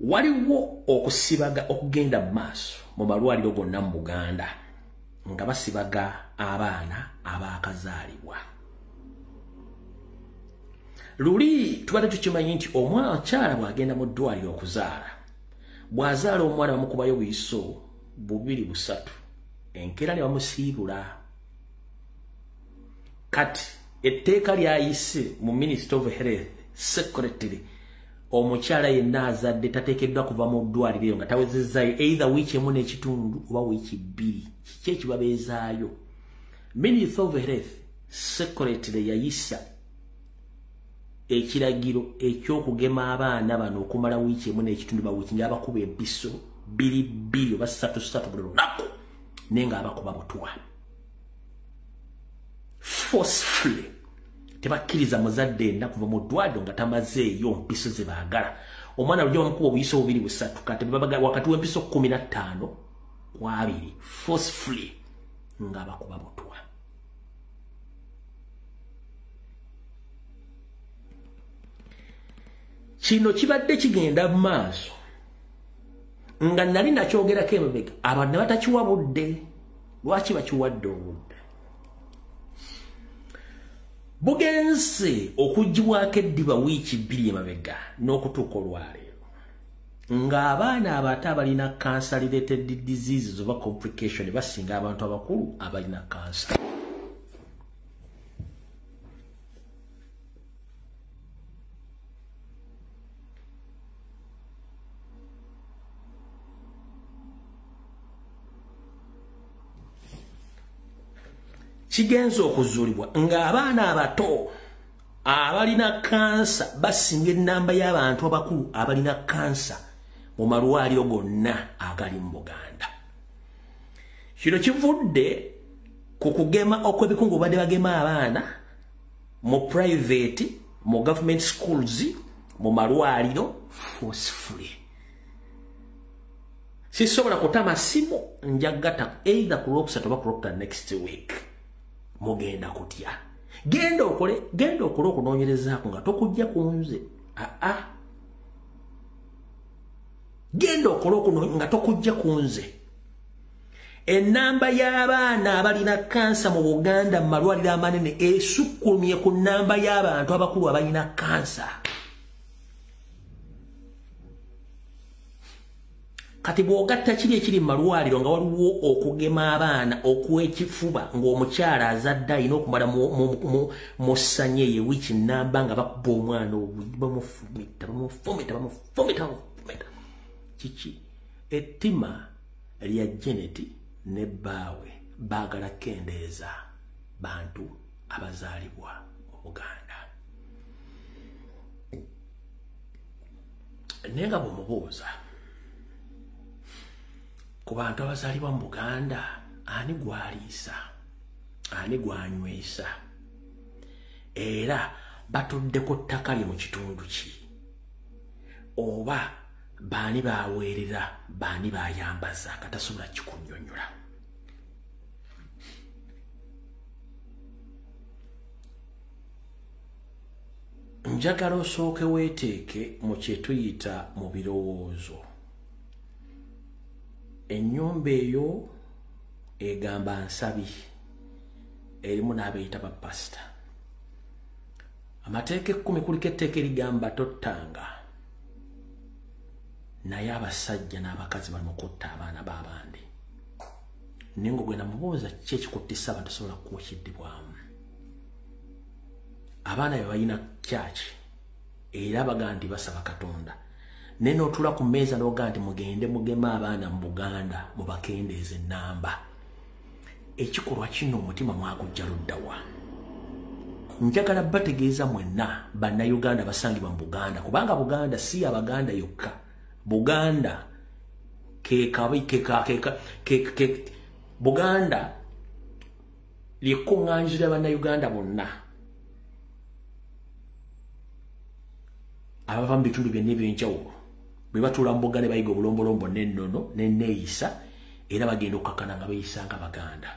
Waliwo okusibaga okugenda mu maaso mu malwaliro gonna mu Buganda nga basibaga abaana abaakazaalibwa. Luli tubadde tukimanyi nti omukyala bw'agenda mu ddwaliro okuzaala bw'azaala omwana bamukubayo buyiso 2-3 enkeera ne bamusiibula. Kati etteeka lyayise mu Ministry of Health Secretary omukyala yenna azadde tateekeddwa kuva mu ddwaliro nga tawezezzayo either wiiki emu n'ekitundu oba wiiki 2. Kiki ekibabeezaayo? Ministry of Health Secretary yayisa ekiragiro eky'okugema abaana bano okumala wiiki emu n'ekitundu ba wiiki ng'abakuba empiso 2 oba 3 buli lunaku naye ng'abakuba butwa forcefully. Tebakkiriza muzadde enna kuva mu ddwaliro nga tamazeeyo mpiso ze baagala. Omwana lujja bamukuba obuyiso 2-3 kati wakati w'empiso 15 2 forcefully ng'abakuba butwa. Kino kibadde kigenda mu maaso nga nali nakyogerako emabega abantu ne batakiwa budde. Lwaki bakiwadde obudde? Bugenze okugibwako eddiba wiiki 2 emabega n'okutuuka olwaleero ng'abaana abato abalina cancer related diseases oba complication basinga abantu abakulu abalina cancer. Kigenza okuzuulibwa ng'abaana abato abalina kansa basinga ennamba y'abantu abakulu abalina kansa mu malwaliro gonna agali mu Buganda. Kino kivudde ku kugema okw'ebikungu badde bagema abaana mu private, mu government schools, mu malwaliro forcefully. Sisobola kutama simu njagata either ku Lwokusatu oba ku Lwokutaano next week. Mugenda kutya. Genda okole okunoonyerezaako nga tokujja kunze. Genda okole nga tokujja kunze. Ennamba y'abaana abalina kansa mu Buganda mu malwaliro amanene esukkulumye ku nnamba y'abantu abakulu abalina kansa. Kati bw'ogatta kiri ekiri mu malwaliro nga waliwo okugema abaana okw'ekifuba ng'omukyala azadde alina okumala mu ssanya ye wiiki nnamba nga bakuba omwana bamufumita. Kiki ettima lya Janet ne bbaawe bagala kendeeza bantu abazaalibwa mu Buganda. Nenga bw'omubuuza ku bantu abazaalibwa mu Buganda, ani gwaliisa, ani gwanywesa, era batudde ku ttaka lye mu kitundu ki, oba baani baweerera, baani bayambaza, katasobola kikunnyonnyola. Njagala osooke weeteeke mu kye tuyita mu birowoozo. Ennyumba eyo egamba nsabi, erimu n'abeeyita bapasita. Amateeka 10 kuliko etteeka erigamba tottanga, naye abasajja n'abakazi bali mu kutta abaana b'abandi. Ningo gwe namubuuza ki ekikuttisa abantu sobola kuwa kiddibwamu. Abaana be balina kyaki era baga nti basaba Katonda, naye n'otula ku mmeeza n'oga nti mugende mugema abaana mu Buganda mubakendeeza ennamba. Ekikolwa kino omutima mwagujja luddawa. Njagala bategeeza mwenna bannayuganda basangibwa mu Buganda, kubanga Buganda si Abaganda yokka. Buganda Buganda lyekkuŋŋaanyizo bannayuganda bonna abava mu bitundu byonna eby'enjawulo bwe batuula mu Buganda bayiga obulombolombo n'ennono n'enneeyisa, era bagenda okukakkana nga beeyisa nga Baganda.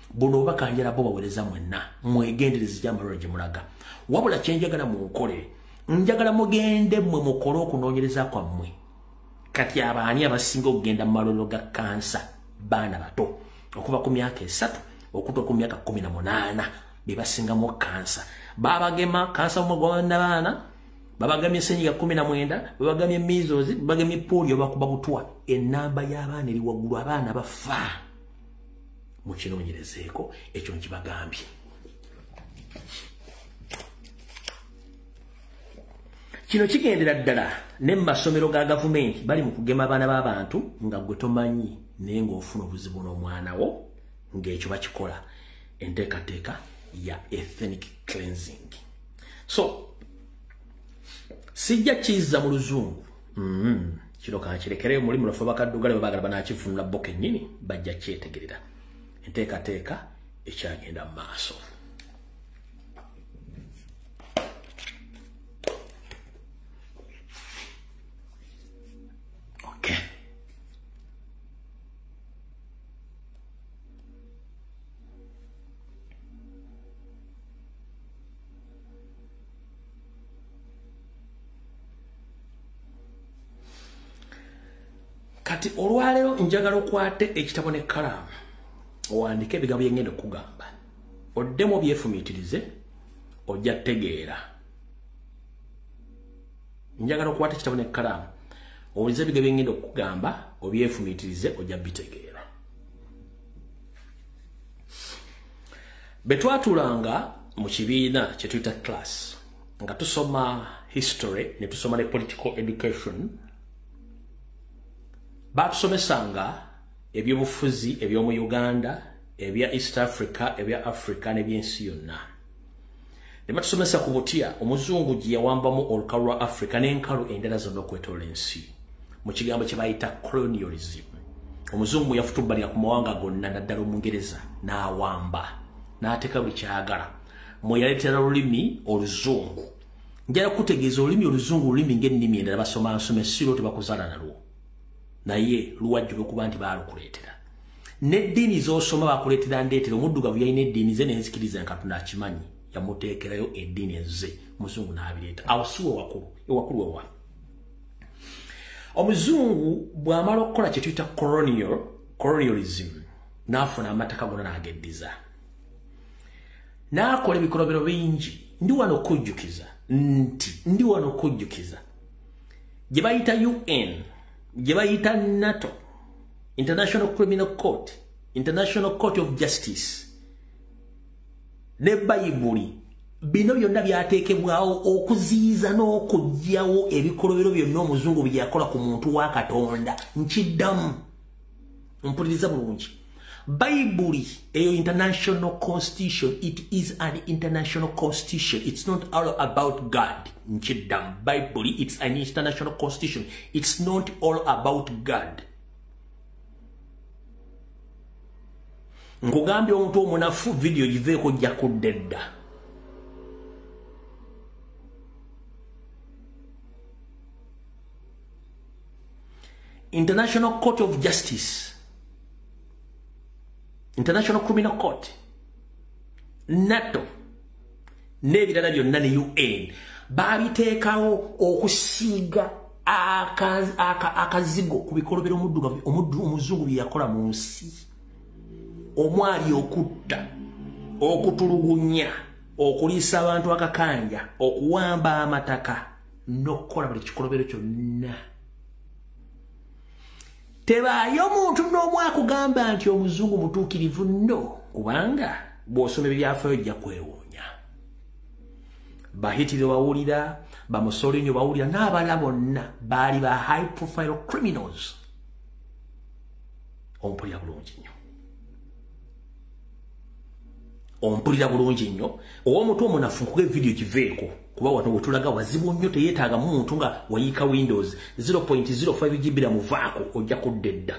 Buno bakanjala bo bawereza mwenna mwegendereze gy'amalwaliro gye mulaga. Wabula kye njagala munkole, njagala mugende mmwe mukole okunoonyereza kwammwe. Kati abaani abasinga okugenda mu malwaliro ga kansa baana bato okuva ku myaka 3 okutuuka ku myaka 18 be basingamu kansa. Babagema kansa mu gwanda baana, babagamye senyiga 19, babagamye measles, babagamye polio, bakuba butwa. Ennamba y'abaana eri waggulu, abaana bafa. Mukinoonyerezeeko ekyo nkibagambye. Kino kigendera ddala ne mu masomero ga gavumenti bali mu kugema abaana b'abantu nga gwe tomanyi naye ng'ofuna obuzibu n'omwana wo, ng'ekyo bakikola enteekateeka ya ethnic cleansing. So sijja kizza mu luzungu. Kino kankirekereyo mulimu lwaffe bakaddugale bwe baagala banaakifunula bo kennyini bajja kyetegerera. Enteekateeka ekyagenda mu maaso. Okay. Kati olwaleero njagala okwate ekitabo n'ekkalaamu owandiike ebigambo bye ngenda okugamba. Oddemu obyefumiitirize ojja tegeera. Njagala okwata ekitabo n'ekkalaamu owulize ebigambo bye ngenda okugamba obyefumiitirize ojja bitegeera. Bwe twatuulanga mu kibiina kye tuyita class nga tusoma history ne tusoma ne political education, batusomesanga ebyobufuzi eby'omu Uganda, ebya East Africa, ebya Africa n'ebyensi yonna. Ne batusomesa ku butya omuzungu gye yawambamu olukalu lwa Africa n'enkalu endala zonna okwetoola ensi mu kigambo kye bayita colonialism. Omuzungu yafutubbalira ku mawanga gonna naddala Omungereza n'awamba n'ateeka buli kyagala. Mwe yaleetera olulimi oluzungu. Njala kutegeeza olulimi oluzungu olulimi ng'ennimi endala basoma nsome siro tebakuzaala nalwo. Naye luwajjula okuba nti baalukuleetera. N'eddiini z'osoma bakuleetera ndeetera. Omuddugavu yalina eddiini ze n'enzikiriza Katonda akimanyi, yamuteekerayo eddiini ezo Muzungu n'abireeta. Awo si ewakulu wewa. Omuzungu bw'amala okukola kye tuyita colonialism n'afuna amataka gonna n'ageddiza. N'akola ebikolobero bingi. Ndi wano okujjukiza gye bayita UN, gye bayita NATO, International Criminal Court, International Court of Justice, ne Bayibuli, bino byonna byateekebwawo okuziyiza n'okugyawo ebikolobero byonna omuzungu bye yakola ku muntu wa Katonda. Nkiddamu, mpuliriza bulungi. Bible eyo international constitution, it is an international constitution. It's not all about God. Bible, it's an international constitution. It's not all about God. Nkugambye omuntu omunafu video giveeko jja kuddedda. International Court of Justice, International Criminal Court, NATO, n'ebirala byonna ne UN babiteekawo okusiiga akazigo ku bikolobero omuzungu bye yakola mu nsi. Omwali okutta, okutulugunya, okuliisa abantu akakanja, okuwamba amataka, n'okukola buli kikolobero kyonna. Tebaayo muntu n'omu akugamba nti omuzungu mutuukirivu nno, kubanga bw'osoma ebyafaayo ojja kwewuunya. Bahitire wawulira, bamusolinyo bawulira, n'abalala bonna baali ba high profile criminals. Ompulira bulungi nnyo. Ompulira bulungi nnyo. Owomuntu omunafu nkuge video kiveeko. Kuba wano wetulaga wazibu nnyo teyeetaaga muntu nga wayiika Windows 0.05 GB muvaako ojja kuddedda.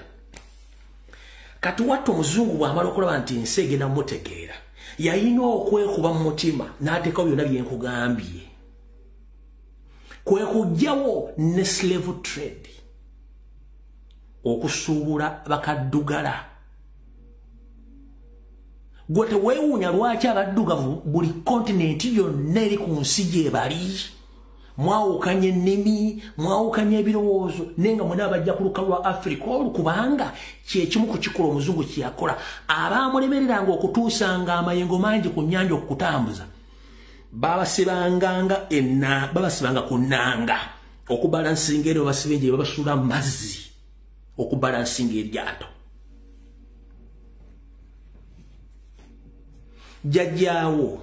Kati wattu omuzungu bw'amala okulaba nti ensi egenda mutegeera, yalina okwekuba mu mutima n'ateekawo byonna bye nkugambye. Kwe kuggyawo ne slave trade, okusuubula bakaddugala. Gwe teweewuunya lwaki abaddugavu buli kontinenti yonna eri ku nsi gye bali. Mwawukanya ennimi, mwawukanya ebirowoozo, naye nga mwenna bajja ku lukalu lwa Africa olukubanga kyekimu ku kikola omuzungu kye yakola. Abaamulemereranga okutuusanga amayengo mangi ku nnyanja okutambuza, babasibanga ku nnanga okubalansinga eri babasiba enjiri babasuula mu mazzi okubalansinga eryato. Jajjaawo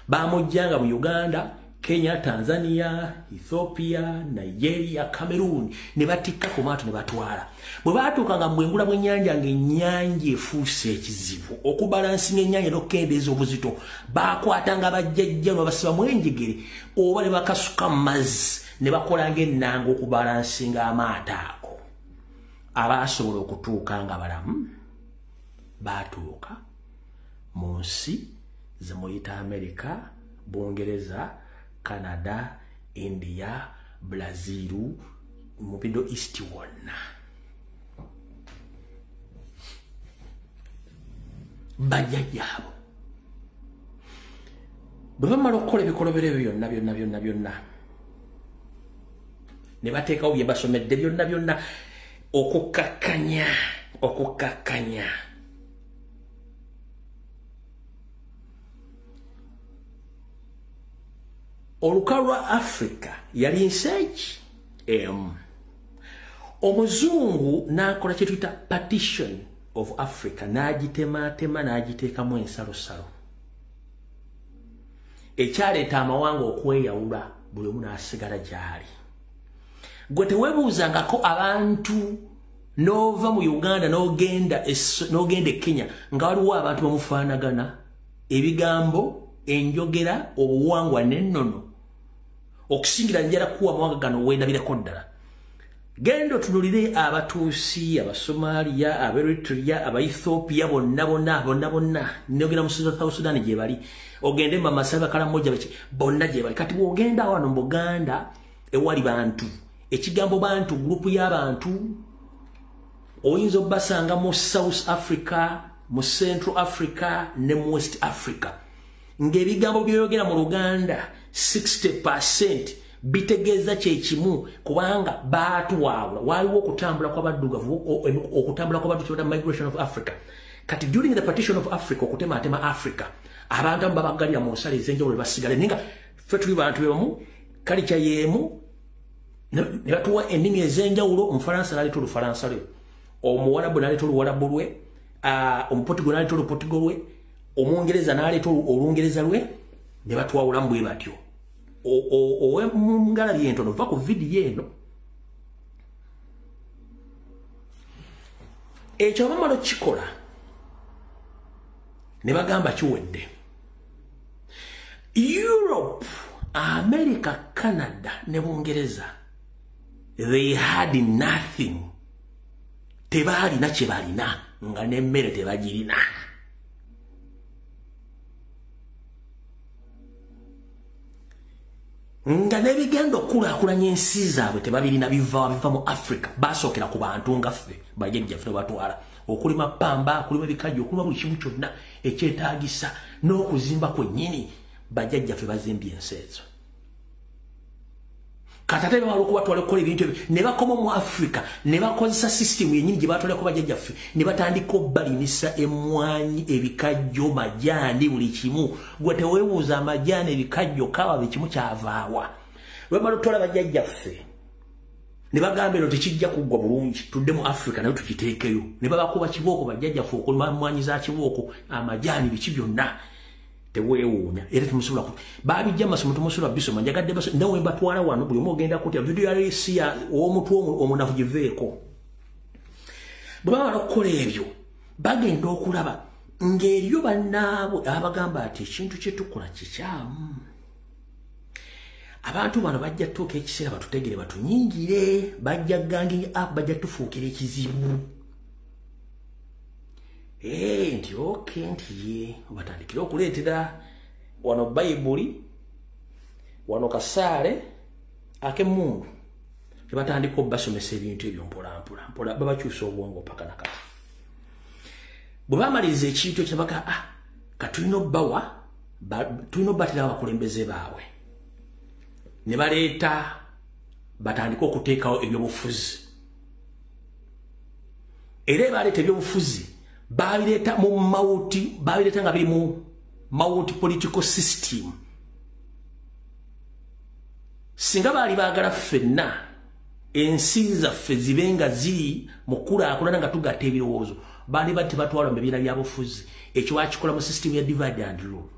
bamujjanga mu Uganda, Kenya, Tanzania, Ethiopia, Nigeria, Cameroon, ne batikka ku maato ne batwala. Bwe baatuukanga mu bwengula bw'ennyanja ng'ennyanja efuuse ekizibu okubalansinga ennyanja n'okukendeeza obuzito, baakwatanga bajjajja ne basibamu enjegere oba ne bakasuka mu mazzi ne bakola ng'ennanga okubalansinga amaato ago. Abaasobola okutuuka nga balamu baatuuka mu nsi ze muyita America, Bungereza, Canada, India, Brazil, mu Middle East wonna. Bajjajjaabo bwe bamala okukola ebikolobero ebyo byonna ne bateekawo bye basomedde byonna okukakkanya olukalu lwa Africa yali nseeki omuzungu n'akola kye tuyita partition of Africa, n'agitematema n'agiteekamu ensalosalo ekyaleeta amawanga okweyawula, buli omu n'asigala gy'ali. Gwe teweebuuzangako abantu n'ova mu Uganda n'ogenda e Kenya nga waliwo abantu bamufaanagana, ebigambo, enjogera, obuwangwa n'ennono okusingira njala kuwa amawanga gano weendabirako ddala. Genda otunulire Abatuusi, Abasomaliya, Aberitrea, Abaethiopia, bonna n'ogenda mu South Sudan gye bali, ogende mu Masaba, Karamoja, bonna gye bali. Kati bw'ogenda wano mu Buganda ewali bantu, ekigambo bantu gurupu y'abantu oyinza obbasanga mu South Africa, mu Central Africa ne mu West Africa. Ng'ebigambo by'oyogera mu Luganda 60% bitegeeza kyekimu, kubanga baatwawula. Waliwo okutambula kw'abaddugavu, okutambula kw'abaddu, migration of Africa. Kati during the partition of Africa, okutematema Africa, abantu abamu babagalira mu nsalo ez'enjawulo basigale, naye nga ffe tuli bantu bebamu, kalica y'emu, ne batuwa ennimi ez'enjawulo. Omufalansa n'aleeta Olufalansa lwe, Omuwarabu n'aleeta Oluwarabu lwe, Omupotigo n'aleeta Olupotigo lwe, Omungereza n'aleeta Olungereza lwe, ne batwawulamu bwe batyo. Ow'engalabi entono va ku vidiyo eno. Ekyo bamala okikola ne bagamba kiwedde. Europe, America, Canada ne Bungereza, they had nothing. Tebalina kye balina nga n'emmere tebagirina. Nga nebigenda okkulaakulanya ensi zaabwe tebabirina biva mu Africa. Basookera ku bantu nga ffe bajjajjaffe ne batwala okulima pamba, okulima ebikajjo, okulima buli kimu kyonna ekyetaagisa n'okuzimba kwennyini bajjajjaffe bazimbye ensi ezo. Katate bamala okubatwala okukola ebintu ebyo ne bakoma mu Africa ne bakozesa system yennyini gye batwalako bajjajjaffe ne batandika obbalimisa emmwanyi, ebikajjo, majaani, buli kimu. Gwe teweebuuza amajaani, ebikajjo, kawa buli kimu kyavaawa. Bamala okutwala bajjajjaffe ne bagamba eno tekijja kuggwa bulungi, tudde mu Africa nayo tukiteekeyo. Ne babakuba kibooko bajjajjaffe okulima emmwanyi za kibooko, amajaani, biki byonna. Teweewuunya era tumusobola ku babijja masomo tumusobola bisoma njagadde baso ndawe mbatwala wano buli omugenda kutya video ya resi ya omuntu omunafu giveeko. Baba balokola ebyo bagenda okulaba ng'eriyo bannaabwe abagamba ati ekintu kye tukola kikyamu. Abantu bano bajja tuuka ekiseera batutegere batunyingire, bajja ganging up, bajja tufuukira ekizibu. Nti okay nti ye batandikira okuleetera wano Bayibuli, wano kasaale ak'emmundu tebatandika obbasomesa ebintu ebyo mpola babakyusa obwongo paka nakati. Bwe bamaliriza ekintu ekyo baka katulina obbawa tulina obbatira abakulembeze baabwe ne baleeta batandika okuteekawo ebyobufuzi. Era baleeta ebyobufuzi babireta mu mauti, babireta nga biri mu multi political system. Singa bali baagala ffenna ensi zaffe zibenga ziri mu kulaakulana nga tugatta ebirowoozo, bali bati batwala mu bibiina byabufuzi. Ekyo wakikola mu system ya divide and rule.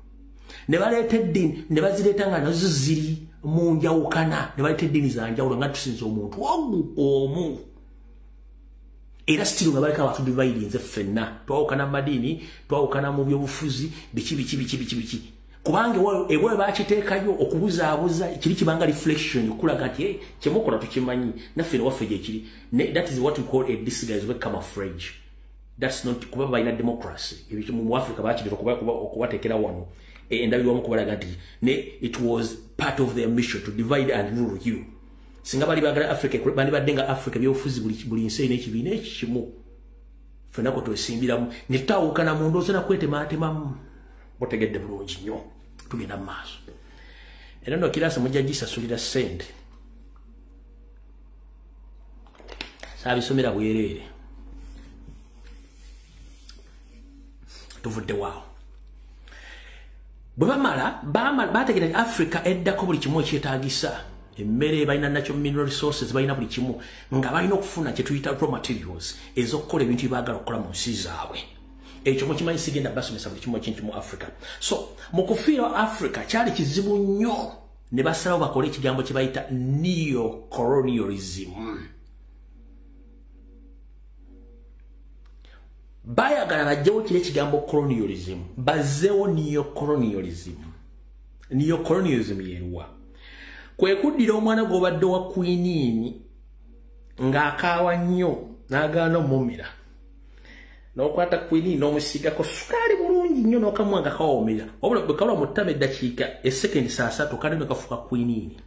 Ne baleeta eddiini ne bazireeta nga nazo ziri mu njawukana, ne baleeta eddiini za njawulo nga tusinza omuntu omu. Era still nga baleka watu divide nze ffenna twawukana mu madiini, twawukana mu byobufuzi, biki. Kubanga ebwe bakiteekayo okubuzaabuza kiri kibanga reflection okulaga nti kyemukola tukimanyi naffe waffe gye kiri. That is what we call a disguise we camouflage. That's not kuba balina democracy. Ebyo mu Africa bakireka okubateekera wano endabirwamu kubalaga nti it was part of their mission to divide and rule you. Singa bali bagala Africa bali badenga Africa byofuzi buli nsi n'ekibiina ekimu fena ko twesimbiramu ne tutawukana mu ndoozi na kwetemaatemamu botegedde bulungi nnyo tugenda mu maaso. Era nno kirasa mujja gisasulira ssente saabisomera bwereere tuvudde waawo. Bwe bamala bategeera Africa eddako buli kimu ekyetaagisa. Emmere balina natural mineral resources, balina buli kimu nga balina okufuna kye tuyita raw materials ez'okukola ebintu bye baagala okukola mu nsi zaabwe. Ekyo mukimanyi sigenda basomesa buli kimu ekintu mu Africa. So mu kufiira Africa kyali kizibu nnyo ne basalawo bakole ekigambo kye bayita neo-colonialism. Bayagala bajjawo kiri ekigambo colonialism bazzeewo neo-colonialism. Neo-colonialism yeeruwa kwe kuddira omwana gw'obadde wa kwiniini ng'akaawa nnyo n'agaana omumira n'okwata kwiniini n'omusiigako sukaali bulungi nnyo n'okamuwa nga kawomera wabula bwe kalwa mu ttama eddakiika esekendi 3 kale ne kafuka kwiniini.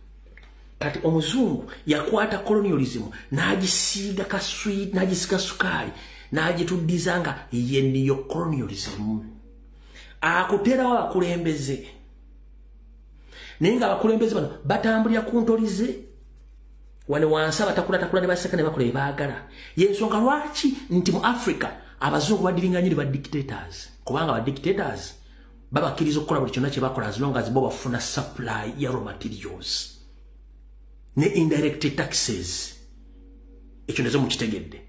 Kati omuzungu yakwata colonialism n'agisiiga kaswiti n'agisiga sukaali n'agituddiza nga ye neo-colonialism. Akuteerawo abakulembeze naye nga abakulembeze bano batambulira ku ntolize wane wansi abatakula ne baseka ne bakola bye baagala. Y'ensonga lwaki nti mu Africa abazungu badiringa nnyo ne badictators, kubanga badictators babakkiriza okukola buli kyonna kye bakola as long as bo bafuna supply ya raw materials ne indirect taxes. Ekyo nezo mukitegedde.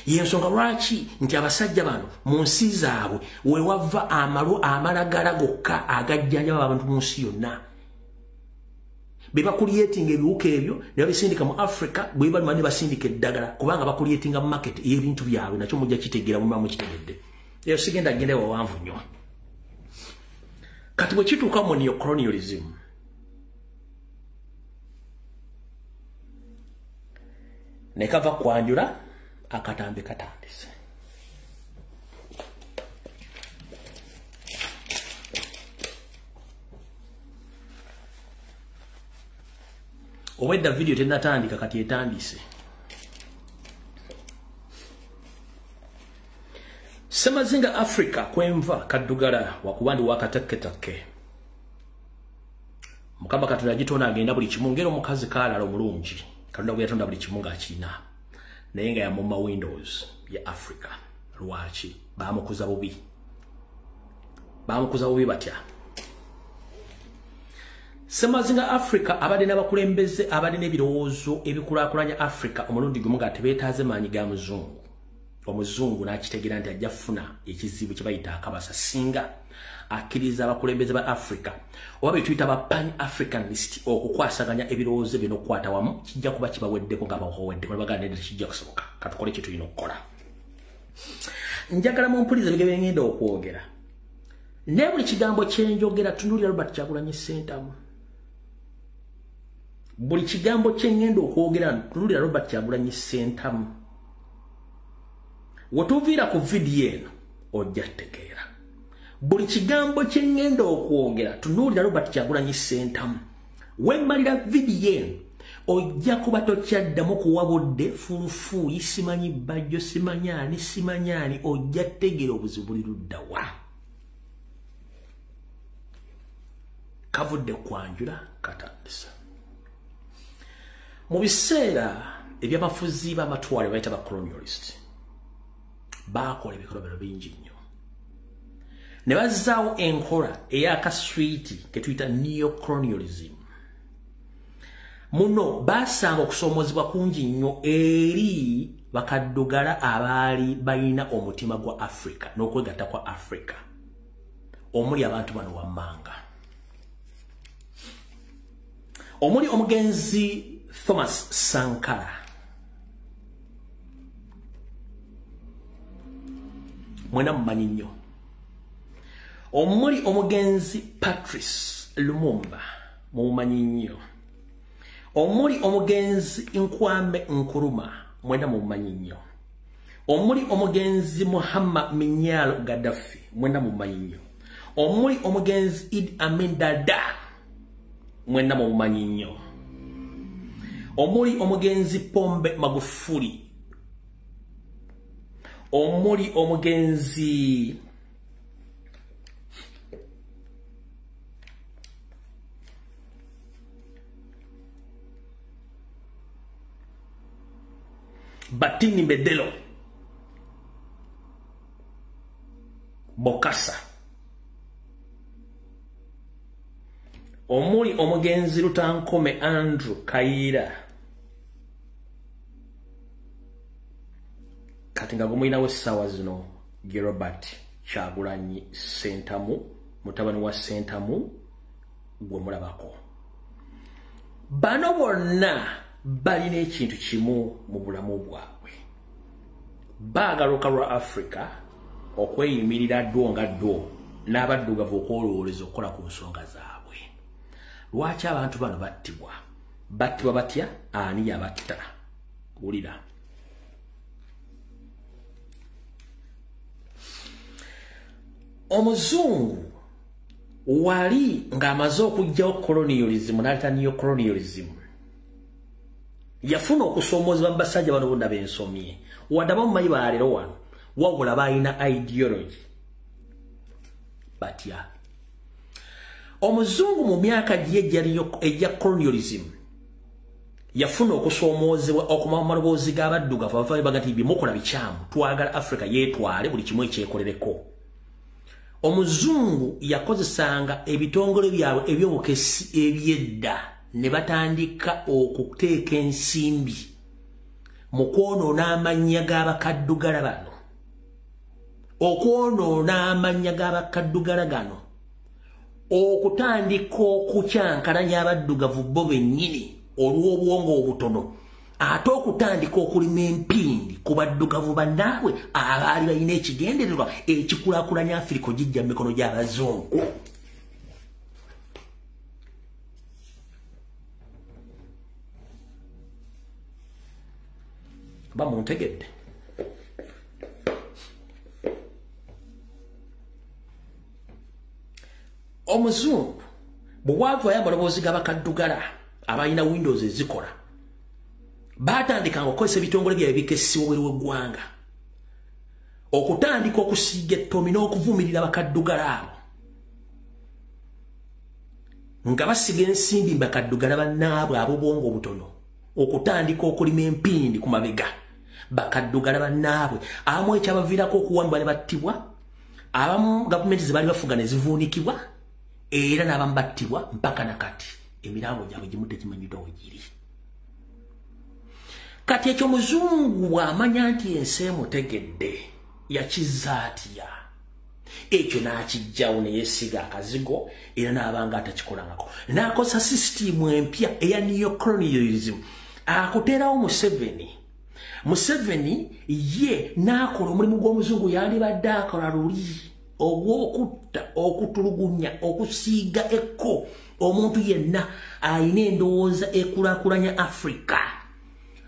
Y'ensonga lwaki nti abasajja bano mu nsi zaabwe we wava amalagala gokka agajjanja abantu mu nsi yonna. Be bakuliyetinga ebiwuka ebyo ne babisindika mu Africa bwe balima ne basindika eddagala kubanga bakuliyetinga market y'ebintu byabwe nakyo mujja kitegeera mu kitegedde. Eyo sigenda gende wawanvu nnyo. Kati bwe kituuka mu neocolonialism, ne kava kwanjula akatambi katandise. Obwedda video tennatandika kati etandise. Semazinga Africa kwenva kaddugala wakubandi wakatekketakke. Mukama Katonda gitona agenda buli kimu ngero mukazi kalala omulungi. Katonda bwe yatonda buli kimu ng'akina. Naye nga ya mumma windows ya Africa. Lwaki baamukuza bubi. Baamukuza bubi batya. Semazinga Africa abadde n'abakulembeze abadde n'ebirowoozo ebikulaakulanya Africa omulundi gumu nga tebeetaaze maanyi ga muzungu. Omuzungu n'akitegeera nti ajja kufuna ekizibu kye bayita akabasa singa akkiriza abakulembeze ba Africa oba bye tuyita ba pan-Africanist okukwasaganya ebirowoozo bino okukwata wamu kijja kuba kibaweddeko nga baweddeko ne bagamba nti kijja kusoboka katukole kye tulina okukola. Njagala mumpulirize bige ngenda okwogera. Ne buli kigambo kye njogera tunuulira Robert Kyagulanyi Ssentamu. Buli kigambo kye ngenda okwogera tunuulira Robert Kyagulanyi Ssentamu. Wotuviira ku video eno ojja tegeera. Buli kigambo kye ngenda okwogera tunuulira Robert Kyagulanyi Ssentamu. Wemmalira video eno ojja kuba tokyaddamu kuwabudde fulufuuyi simanyi bajjo simanyaani ojja tegeera obuzibu buli ludda wa. Kavudde kwanjula katandisa. Mu biseera eby'abafuzi b'amatwale bayita ba colonialist baakola ebikolobero bingi nnyo. Ne bazzaawo enkola ey'akaswiti ke tuyita neocolonialism. Muno baasanga okusoomozebwa kungi nnyo eri bakaddugala abaali balina omutima gwa Africa n'okwegatta kwa Africa omuli abantu bano wammanga. Omuli omugenzi Thomas Sankara. Mwena mumanyi nnyo. Omuli omugenzi Patrice Lumumba mumumanyi nnyo. Omuli omugenzi Nkwame Nkrumah mwena mumumanyi nnyo. Omuli omugenzi Muhammad Minyalo Gaddafi mwena mumumanyi nnyo. Omuli omugenzi Idi Amin Dada mwena mumumanyi nnyo. Omuli omugenzi Pombe Magufuli. Omuli omugenzi Batini Bedelo Bokassa. Omuli omugenzi Lutankome Andrew Kaira. Kati nga gumuyinawo essaawa zino Robert Kyagulanyi Ssentamu mutabani wa Ssentamu gwe mulabako. Bano bonna balina ekintu kimu mu bulamu bwabwe. Baagala lwa Africa okweyimirira ddwo nga ddwo n'abaddugavu okwolowoleza okukola ku nsonga zaabwe. Lwaki abantu bano battibwa? Battibwa batya? Ani yabatta? Wulira. Omuzungu wali ng'amaze okugyawo colonialism n'aleta neocolonialism. Yafuna okusoomozebwa mu basajja bano bonna b'ensomye. Wadde abamumanyi baleero wano wabula balina ideology. Batya. Omuzungu mu myaka ejja colonialism yafuna okusoomozebwa okumama maloboozi g'abaddugavu abavayo bagati byemukola bikyamu twagala Africa yeetwale buli kimu ekyekolereko. Omuzungu yakozesanga ebitongole byabwe eby'obukesi ebyedda ne batandika okuteeka ensimbi mu kwonoona amannya g'abakaddugala bano. Okwonoona amannya g'abakaddugala gano. Okutandika okukyankalanya abaddugavu bo bennyini olw'obwongo obutono ate okutandika okulima empindi ku baddugavu bannaabwe abaali balina ekigendererwa ekikulaakulanya Afrika ogijja mu mikono gy'abazungu. Ba muntegedde. Omuzungu bw'wava amaloboozi g'abakaddugala abalina Windows ezikola baatandikanga okukozesa ebitongole byabwe ebikessi wabweru w'eggwanga okutandika okusiiga ettomi n'okuvumirira abakaddugala abo nga basiga ensimbi bakaddugala bannaabwe ab'obwongo obutono okutandika okulima empindi ku mabega bakaddugala bannaabwe abamu ekyabaviirako okuwambibwa ne battibwa abamu gavumenti ze baali bafuga ne zivuunikibwa era n'abamu battibwa mpaka nakati emirambo gyabwe gimu tekimanyiddwa we giri. Kati ekyo muzungu bw'amanya nti ensi emutegedde yakizza atya ekyo n'akijjawo ne yeesiga akazigo era n'abanga atakikolangako n'akozesa sisitiimu empya eya neocolonialism akuteerawo Museveni ye n'akola omulimu gw'omuzungu yandibadde akola luli ogw'okutta okutulugunya okusiiga ekko omuntu yenna alina endowooza ekulaakulanya Afrika.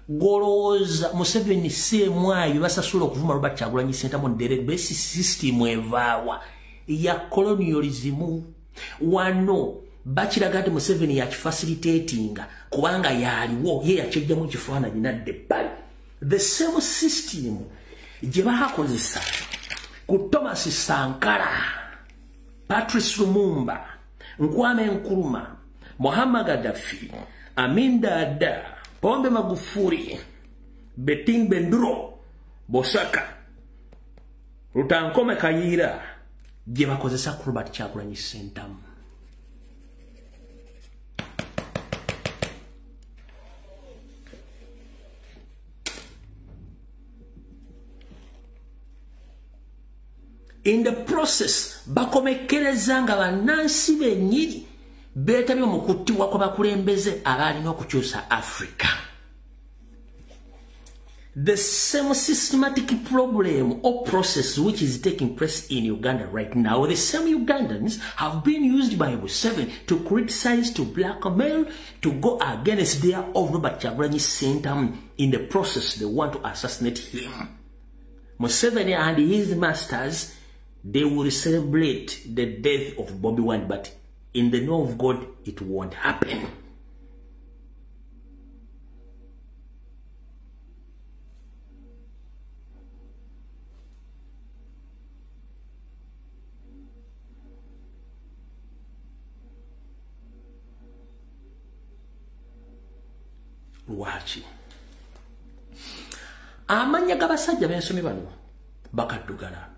Golowooza Museveni si mwayo basasula okuvuma Robert Kyagulanyi Ssentamu nderebe system evaawa ya colonialism wano bakiraga nti Museveni yakifacilitatinga kubanga yaliwo ye yakyejjamu ekifaananyi nadde ebbali. The same system gye baakozesa ku Thomas Sankara, Patrice Lumumba, Nkwame Nkrumah, Muammar Gaddafi, Amin Dada, Pombe Magufuli, Betin Benduro, Bosaka, Rutankome Kayira, gye bakozesa ku Robert Kyagulanyi Ssentamu. In the process, bakomekereza nga bannansi bennyini beetabye mu kuttibwa kw'abakulembeze abalina okukyusa Africa. The same systematic problem or process which is taking place in Uganda right now, the same Ugandans have been used by Museveni to criticize, to blackmail, to go against their own Robert Kyagulanyi Ssentamu. In the process, they want to assassinate him. Museveni and his masters, they will celebrate the death of Bobby Wine, but in the name of God, it won't happen. Lwaki amanya g'abasajja b'ensomi bano bakaddugala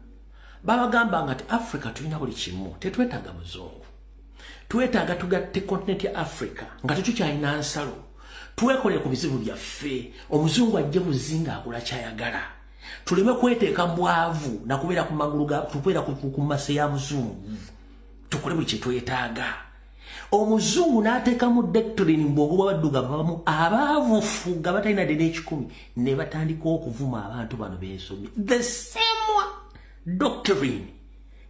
babagamba nga Africa tulina buli kimu, tetwetaaga muzungu, twetaaga tugatte continent ya Africa nga tetukyalina nsalo, twekolere ku bizibu byaffe, omuzungu ajje buzinga akula kyayagala, tuleme kweteeka mbwavu na kubeera ku magulu tubeera ku mase ya muzungu, tukole buli kye twetaaga. Omuzungu n'ateekamu doctrine mbwongo bw'abaddugavu abamu abaavufu nga batalina ddene ekikumi ne batandika okuvuma abantu bano b'ensomi. The same doctrine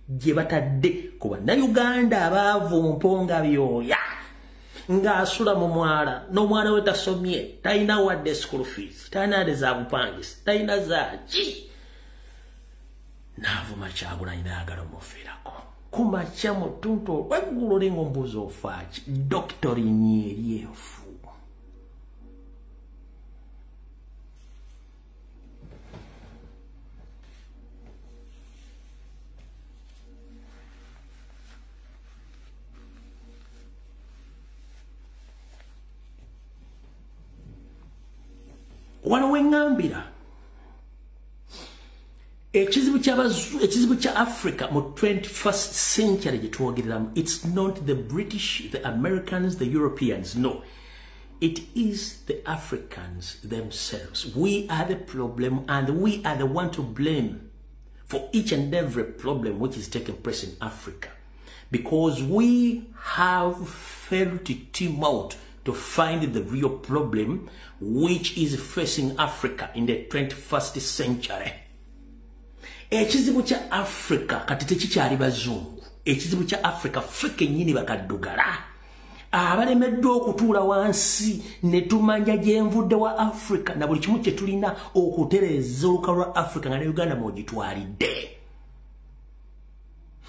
gye batadde ku bannayuganda abaavu mu mponga byoya ng'asula mu mwala n'omwana we tasomye, talina wadde school fees, talina wadde za bupangisi, talina zaaki, n'avuma Kyagulanyi n'ayagala omufiirako. Kumakya mu ttuntu olw'eggulu olinga ombuuza ofaaki, doctrine eri enfu. Wano wengambira ekizibu kya Africa mu 21st century gye twogereramu, it's not the British, the Americans, the Europeans, no. It is the Africans themselves. We are the problem and we are the one to blame for each and every problem which is taking place in Africa. Because we have failed to team out to find the real problem which is facing Africa in the 21st century. Ekizibu kya Africa kati tekikyali bazungu. Ekizibu kya Africa feke nyini bakaddugala. Abalemeddwa okutuula wansi ne tumanya gye nvudde wa Africa na buli kimu kye tulina okutereeza oluka lwa Africa nga ne Uganda mwogitwalidde.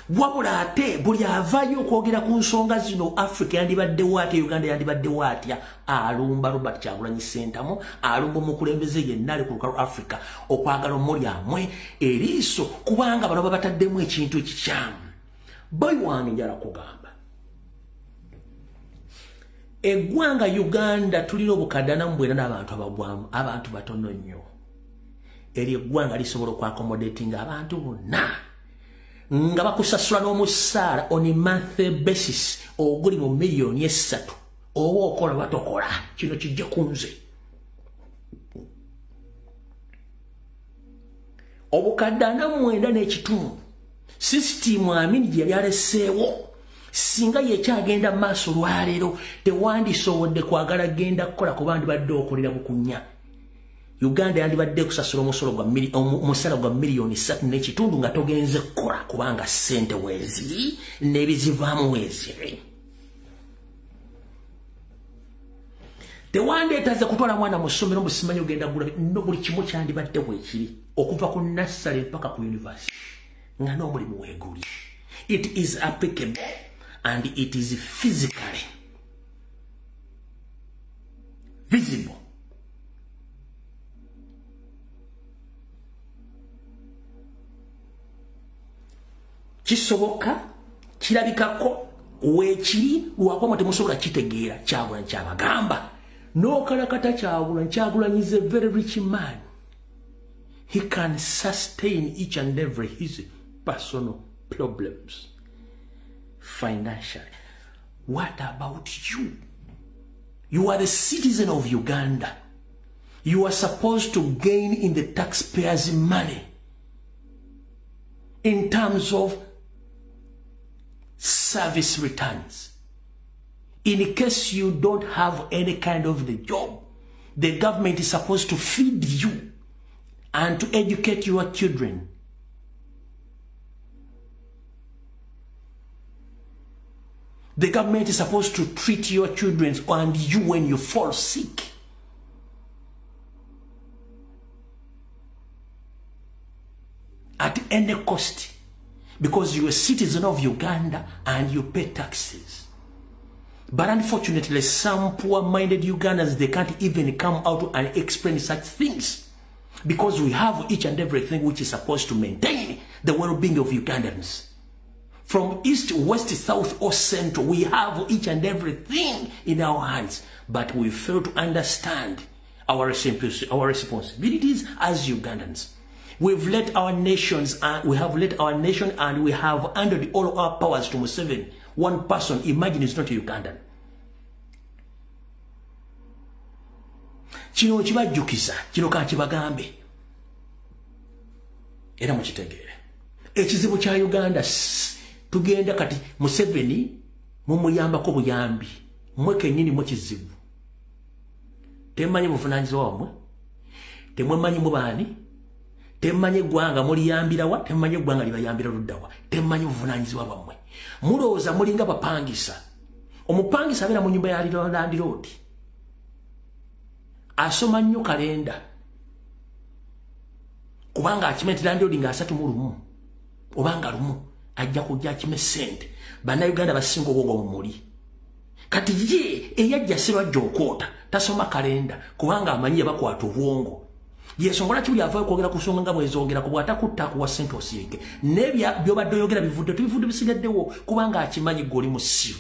Wabula ate buli avayo okwogera ku nsonga zino Africa yandibadde watya, Uganda yandibadde watya, alumba Robert Kyagulanyi Ssentamu, alumba omukulembeze yenna ali ku luka lwa Africa okwagala omulyamwe eriiso kubanga bano babataddemu ekintu ekikyamu. Boy wange njala kugamba eggwanga Uganda tulina obukadana mbwena n'abantu abagwamu, abantu batono nnyo. Eri eggwanga lisobola okwaccommodatinga abantu bonna nga bakusasula n'omusaala on a monthly basis oguli mu miliyoni 3 oba okola batokola kino kijja kunze. Obukadana mwenda n'ekitundu system amini gye yali aleseewo singa yekyagenda maaso lwaleero tewandisobodde kwagala genda kukola kuba ndibadde okolera bukunya. Uganda yandibadde kusasula omusala gwa miliyoni 3 n'ekitundu nga togenze kukola kubanga ssente weeziri n'ebizivaamu weeziri. Tewandeetaze kutwala mwana mu ssomero musimanyi ogenda gula no buli kimu kyandibadde bwekiri okuva ku nassale mpaka ku university nga n'omulimu weeguli. It is applicable and it is physically visible. Kisoboka kirabikako weekiri lwakoma temusobola kitegeera. Kyagulanyi kyabagamba n'okalakata Kyagulanyi is a very rich man. He can sustain each and every his personal problems financially. What about you? You are the citizen of Uganda. You are supposed to gain in the taxpayers' money in terms of service returns. In case you don't have any kind of the job, the government is supposed to feed you and to educate your children. The government is supposed to treat your children and you when you fall sick. At any cost. Because you're a citizen of Uganda and you pay taxes. But unfortunately, some poor-minded Ugandans, they can't even come out and explain such things. Because we have each and everything which is supposed to maintain the well-being of Ugandans. From east, west, south, or central, we have each and everything in our hands. But we fail to understand our responsibilities as Ugandans. We've let our nations, we have let our nation and we have handed all our powers to Museveni. One person, imagine it's not a Ugandan. Kino kibajjukiza, kino kankibagambe. Era mukitegeere. Ekizibu kya Uganda tugenda kati Museveni mumuyambako buyambi. Mwe kennyini mu kizibu. Temanyi buvunaanyizibwa wammwe. Temwemanyi mubaani. Temanyi eggwanga muliyambira wa, temanyi eggwanga libayambira ludda wa, temanyi buvunaanyizibwa bwammwe. Mulowooza mulinga bapangisa. Omupangisa abeera mu nnyumba ya landiroodi. Asoma nnyo kalenda. Kubanga akima nti landiroodi nga 31 obanga lumu ajja kujja akime ssente. Bannayuganda basinga obwongo mu muli. Kati ye eyajja sirwajja okwota tasoma kalenda kubanga amanyi yabakwata obwongo. Yesongola kibuli avayo kwogera ku nsonga nga bwezogera ku bw'atakutta kuwa ssente osiige. N'ebya by'obadde oyogera bivudde bisigaddewo kubanga akimanyi goli mu ssiru.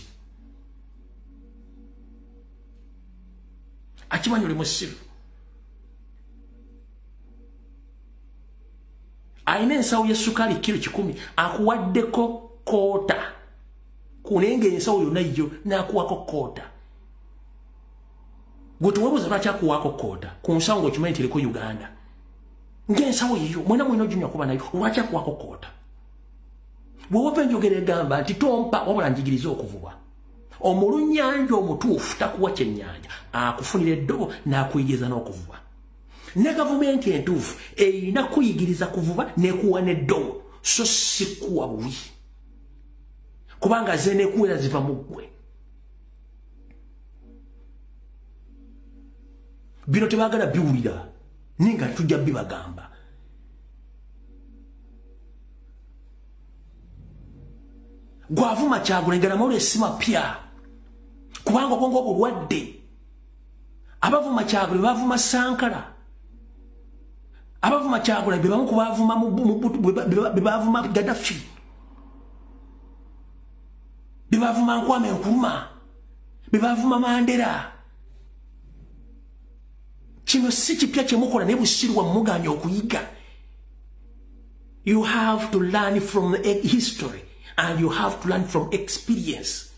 Akimanyi oli mu ssiru. Ayina ensawo y'essukaali kilo 10 akuwaddeko koota. Kunenge ensawo yonna yo n'akuwako koota. Gutuwebuza lwaki akuwako koota ku nsango okimanyi nti eriko Uganda. Ng'ensawo yiyo mwena mwina oginywa kuba nayo lwaki akuwako koota. Bw'oba enjogera egamba nti tompa wabula njigiriza okuvuba. Omulunnyanja omutuufu takuwa kyennyanja, akufunira eddobo n'akuyigiriza n'okuvuba. Ne gavumenti entuufu erina kuyigiriza kuvuba n'ekuwa n'eddobo, so si kuwa buwi. Kubanga ze n'ekuwera ziva mu ggwe. Bino tebaagala biwulira, ninga tujja bibagamba. Gwavuma Kyagulanyi ngana mawulire si mapya, kubanga obwongo bulwadde. Abavuma Kyagulanyi bavuma Sankara, abavuma Kyagulanyi be bamu ku bavuma be bavuma Gaddafi, be bavuma Kwame Nkrumah, be bavuma Mandela. Kino si kipya kye mukola ne busirwa muganya okuyiga. You have to learn from the history. And you have to learn from experience.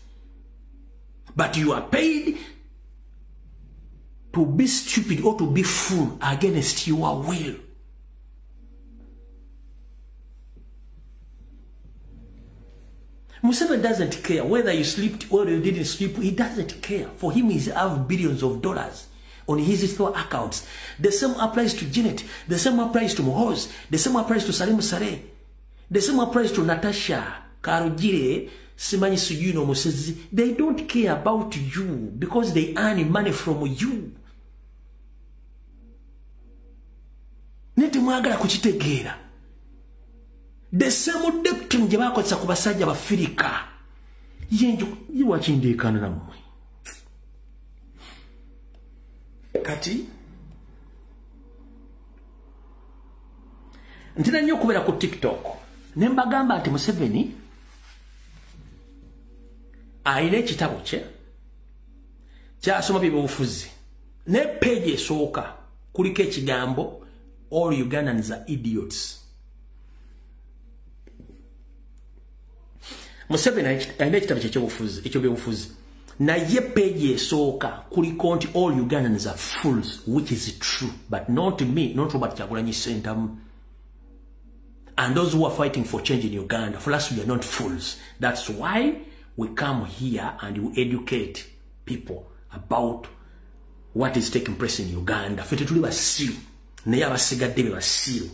But you are paid to be stupid or to be fool against your will. Museveni doesn't care whether you slept or you didn't sleep. He doesn't care. For him, he's have billions of dollars on his store accounts. The same applies to Janet. The same applies to Mohoz. The same applies to Salim Saleh. The same applies to Natasha Karujire, Simanyi Suyuno Musezi. They don't care about you because they earn money from you. Neti mwagala kuchitegeera. The same doctrine gye bakozesa ku basajja b'Afirika. Yenjo yiwakindikana nammwe. Kati ntina nnyo okubeera ku TikTok. Ne mbagamba nti Museveni ayina ekitabo kye kyasoma by'obufuzi. Ne page esooka kuliko ekigambo all Ugandans are idiots. Museveni ayina ekitabo ky'obufuzi, ekyo by'obufuzi. Naye page esooka kuliko nti all Ugandans are fools, which is true, but not me, not Robert Kyagulanyi Ssentamu. And those who are fighting for change in Uganda, for us, we are not fools. That's why we come here and we educate people about what is taking place in Uganda. Fete tuli basiru, naye abasigadde be basiru.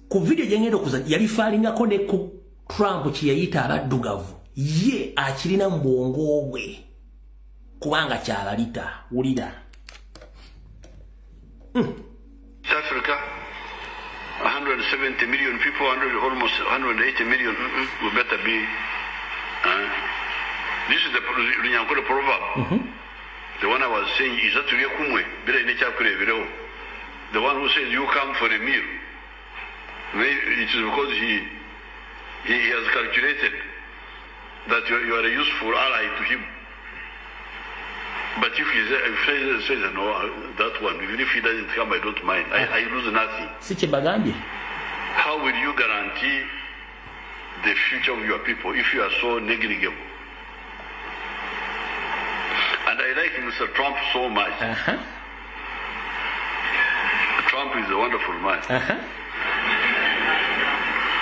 Ku video gyengenda okuza yalifaalingako ne ku Trump kye yayita abaddugavu. Ye akirina mu bwongo bwe kubanga kyabalita wulira. Africa, 170 million people, almost 180 million. We better be. This is the proverb. The one I was saying is that the one who says you come for a meal. It is because he has calculated that you are a useful ally to him. But if he says no, that one, even if he doesn't come, I don't mind. I lose nothing. How will you guarantee the future of your people if you are so negligible? And I like Mr. Trump so much. Trump is a wonderful man.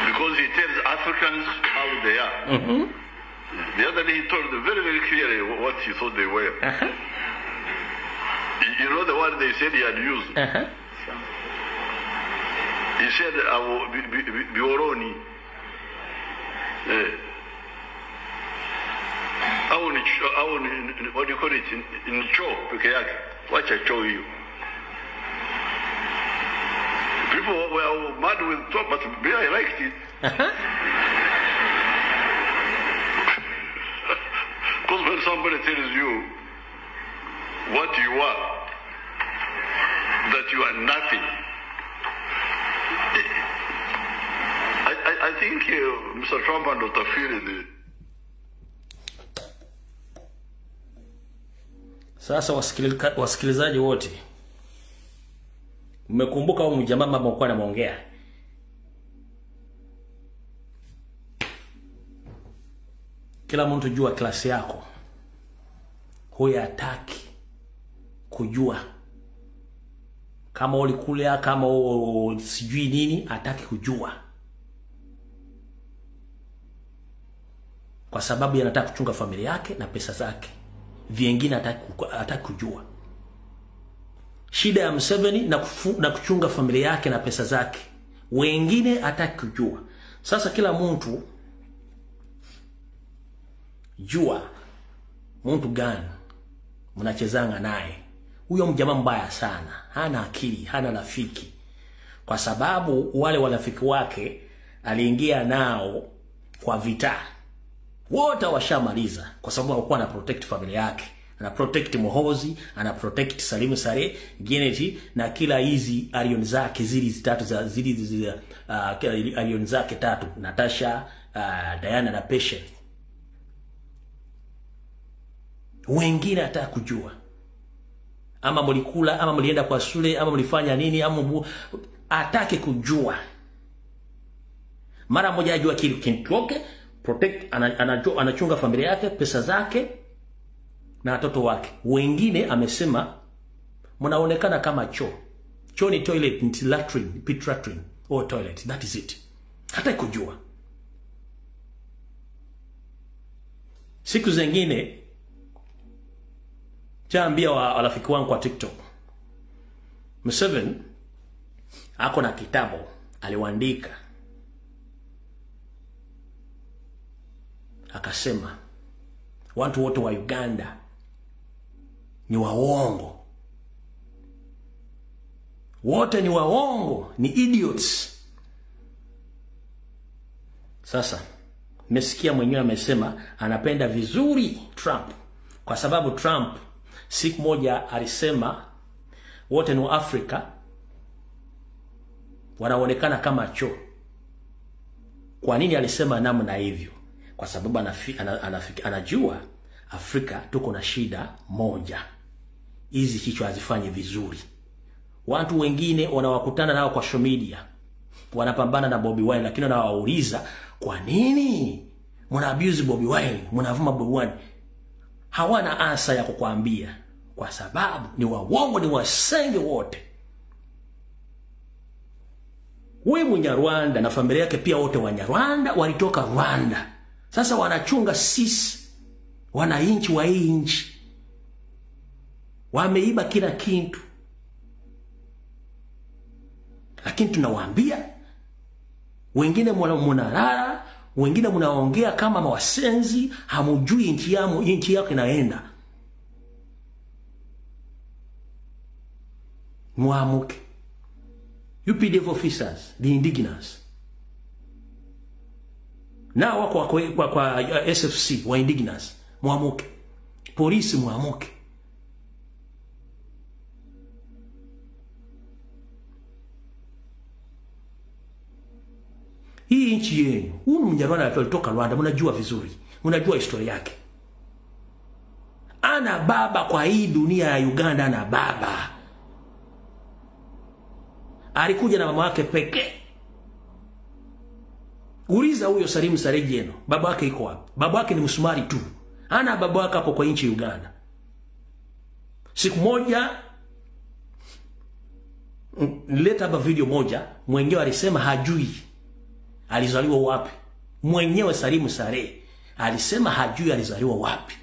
Because he tells Africans how they are. The other day he told them very, very clearly what he thought they were. You know the word they said he had used? He said, Bioroni. What do you call it? In Cho, watch I show you. People were mad with Trump, but I liked it. Because when somebody tells you what you are, that you are nothing, I think Mr. Trump and Dr. Phil. Sasa wasikilizaji wote, mmekumbuka huyu jamaa mama alikuwa anaongea. Kila mtu jua klasi yako. Huyo hataki kujua kama ulikulea, kama sijui nini, hataki kujua. kwa sababu anataka kuchunga familia yake na pesa zake. Vingine hataki kujua. Shida ya Museveni na kuchunga familia yake na pesa zake. Wengine hataki kujua. Sasa kila mtu jua mtu gani mnachezanga naye. Huyo mjamaa mbaya sana. Hana akili, hana rafiki. Kwa sababu wale warafiki wake aliingia nao kwa vita. Wote washamaliza kwa sababu alikuwa ana protect familia yake. Ana protect Muhoozi, ana protect Salimu Sare, Geneti na kila hizi alion zake zili tatu za zili alion zake tatu, Natasha, Diana na Patient. Wengine hata kujua. Ama mlikula, ama mlienda kwa shule, ama mlifanya nini, ama atake kujua. Mara moja ajua kitu kintoke, protect anachunga familia yake, pesa zake na watoto wake. Wengine amesema mnaonekana kama choo. Choo ni toilet, ni latrine, pit latrine or toilet. That is it. Hata kujua. Siku zingine chaambia warafiki wangu kwa TikTok. Museveni ako na kitabu aliandika. Akasema watu wote wa Uganda ni waongo. Wote ni waongo, ni idiots. Sasa mmesikia mwenyewe amesema anapenda vizuri Trump, kwa sababu Trump siku moja alisema wote ni Afrika wanaonekana kama choo. Kwa nini alisema namna hivyo? Kwa sababu anajua Afrika tuko na shida moja. Hizi kichwa hazifanye vizuri. Watu wengine wanawakutana nao kwa social media, wanapambana na Bobi Wine, lakini wanawauliza kwa nini mna abuse Bobi Wine, mnavuma Bobi Wine? Hawana asa ya kukwambia, kwa sababu ni waongo, ni wasenge wote. Wewe Mnyarwanda na familia yake pia wote Wanyarwanda walitoka Rwanda. Sasa wanachunga sisi wananchi wa hii nchi. Wameiba kila kitu. Lakini tunawaambia wengine mnalala, wengine mnaongea kama mawasenzi, hamujui nchi yako inaenda. Muamuke. UPDF officers, the indigenous. Na wako kwa SFC wa indigenous, muamuke. Polisi muamuke. Hii nchi yenu, huyu Mnyarwanda alitoka Rwanda, mnajua vizuri. Mnajua historia yake. Ana baba kwa hii dunia ya Uganda, ana baba. Alikuja na mama wake pekee. Uliza huyo Salimu Sare Jeno, baba wake iko wapi? Baba wake ni Msumari tu. Ana baba wake hapo kwa nchi ya Uganda. Siku moja nileta hapa video moja, mwenyewe alisema hajui alizaliwa wapi. Mwenyewe Salimu Sare alisema hajui alizaliwa wapi.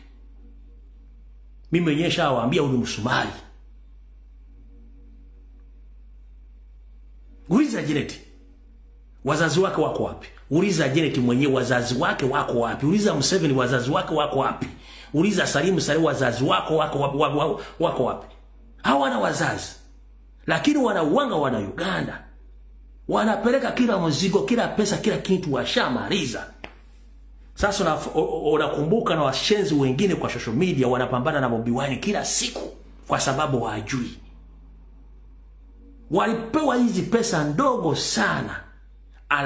Mimi mwenyewe shawaambia huyu Msumari. Uliza Janet, wazazi wake wako wapi? Uliza Janet mwenyewe wazazi wake wako wapi? Uliza Museveni wazazi wake wako wapi? Uliza Salimu Sare wazazi wako wako wapi? Hawana wazazi. Lakini wanauanga wana Uganda. Wanapeleka kila mzigo, kila pesa, kila kitu washamaliza. Sasa unakumbuka na washenzi wengine kwa social media wanapambana na Bobi Wine kila siku kwa sababu hawajui. Walipewa hizi pesa ndogo sana.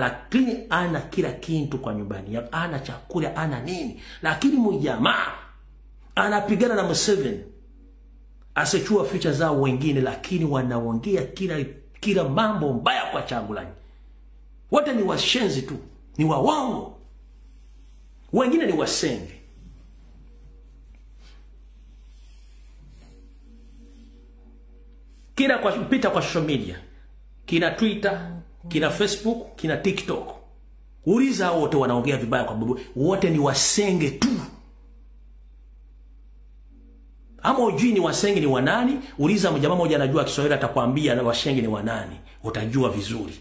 Lakini ana kila kitu kwa nyumbani yake, ana chakula, ana nini. Lakini mjamaa anapigana na Museveni. Asechua ficha zao wengine, lakini wanaongea kila mambo mbaya kwa Chagulani. Wote ni washenzi tu, ni waongo. Wengine ni wasenge. Kila kupita kwa social media, kina Twitter, kina Facebook, kina TikTok. Uliza wote wanaongea vibaya kwa Bobi Wine, wote ni wasenge tu. Ama ujui ni wasenge ni wanani? Uliza mjamaa mmoja anajua Kiswahili atakwambia na wasenge ni wanani, utajua vizuri.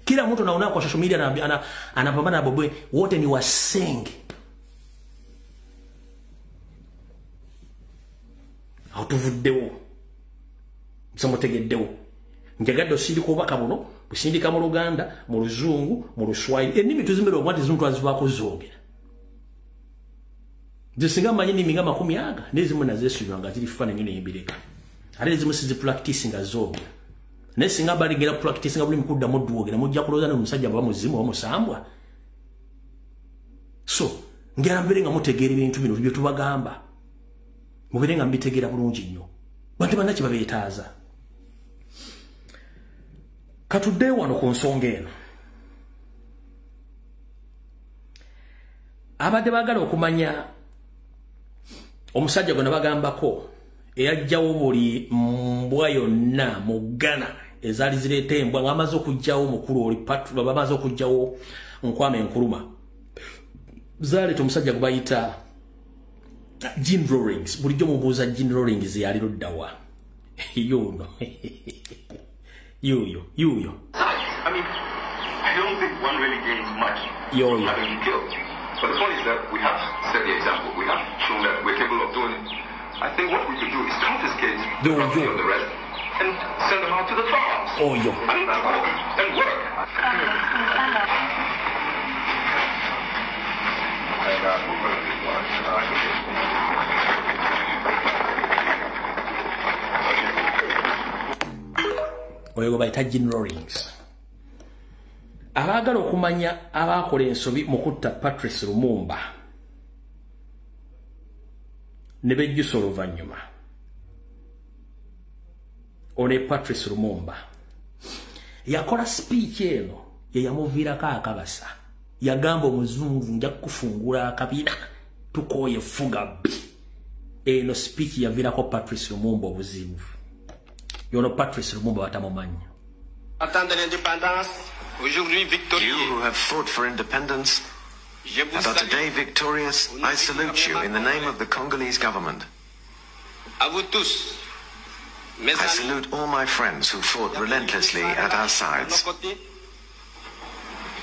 Kila mtu naona kwa social media anapambana na Bobi Wine, wote ni wasenge. Autovuddeo. Msamotegeddeo. Njagadde sindi kubaka buno, busindika mu Luganda, mu Luzungu, mu Luswahili. Ennimi tuzimbero mwati zuntu azivaako zoogera. Zisinga manyi nnimi nga 10 nezimu nazeesubiranga ziri faananyi n'embireka. Ate ezimu sizipractice nga zoogera. Naye singa balingera practice nga buli mukuddamu dduwogera mujja kulowooza n'omusajja baba muzimu oba musambwa. So, ngera mbere nga mutegeera ebintu bino bye tubagamba. Mubere nga mbitegeera bulungi nnyo. Bantu bannaki babeetaaza. Katudde wano ku nsonga eno. Abadde baagala okumanya omusajja gwe nabagambako eyajjawo buli mbwa yonna mu Ghana ezaali zireeta embwa ng'amaze okujjawo mukulu oli Patu bamaze okujjawo Nkwame Nkrumah. Zaaleeta omusajja gwe bayita Jean Rawlings. Bulijjo mubuuza Jean Rawlings yali luddawa. Yuno. Yuyo. I mean, I don't think one really gains much Yo. having him killed. But the point is that we have set the example. We have shown that we're capable of doing it. I think what we could do is confiscate the property of the rest and send them out to the farms. Oh, yo. And work. Oyo bayita Jean Rawlings. Abaagala okumanya abaakola ensobi mu kutta Patrice Lumumba ne bejjusa oluvannyuma. Ole Patrice Lumumba yakola speech eno ye yamuviirako akabasa. Yagamba omuzungu nja kufungula akabina tukooye Fugabi. Eno speech yaviirako Patrice Lumumba obuzibu. Yono Patrice Lumumba batamumanyi. Attendre l'indépendance, aujourd'hui victorieux. You who have fought for independence and are today victorious, I salute you in the name of the Congolese government. À vous tous, mes I amis, salute all my friends who fought relentlessly at our sides.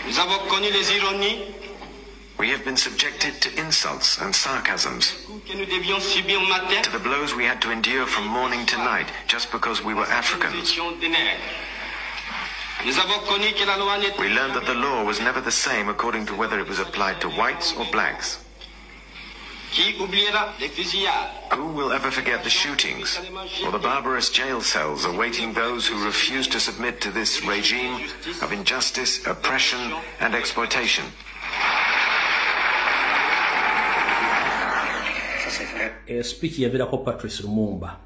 nous avons connu les ironies We have been subjected to insults and sarcasms, que nous devions subir matin. to the blows we had to endure from morning to night just because we were Nous Africans. étions des nègres. Nous avons connu que la loi n'était We learned that the law was never the same according to whether it was applied to whites or blacks. qui oubliera les fusillades. Who will ever forget the shootings or the barbarous jail cells awaiting those who refuse to submit to this regime of injustice, oppression, and exploitation? Speech yaviirako Patrice Lumumba.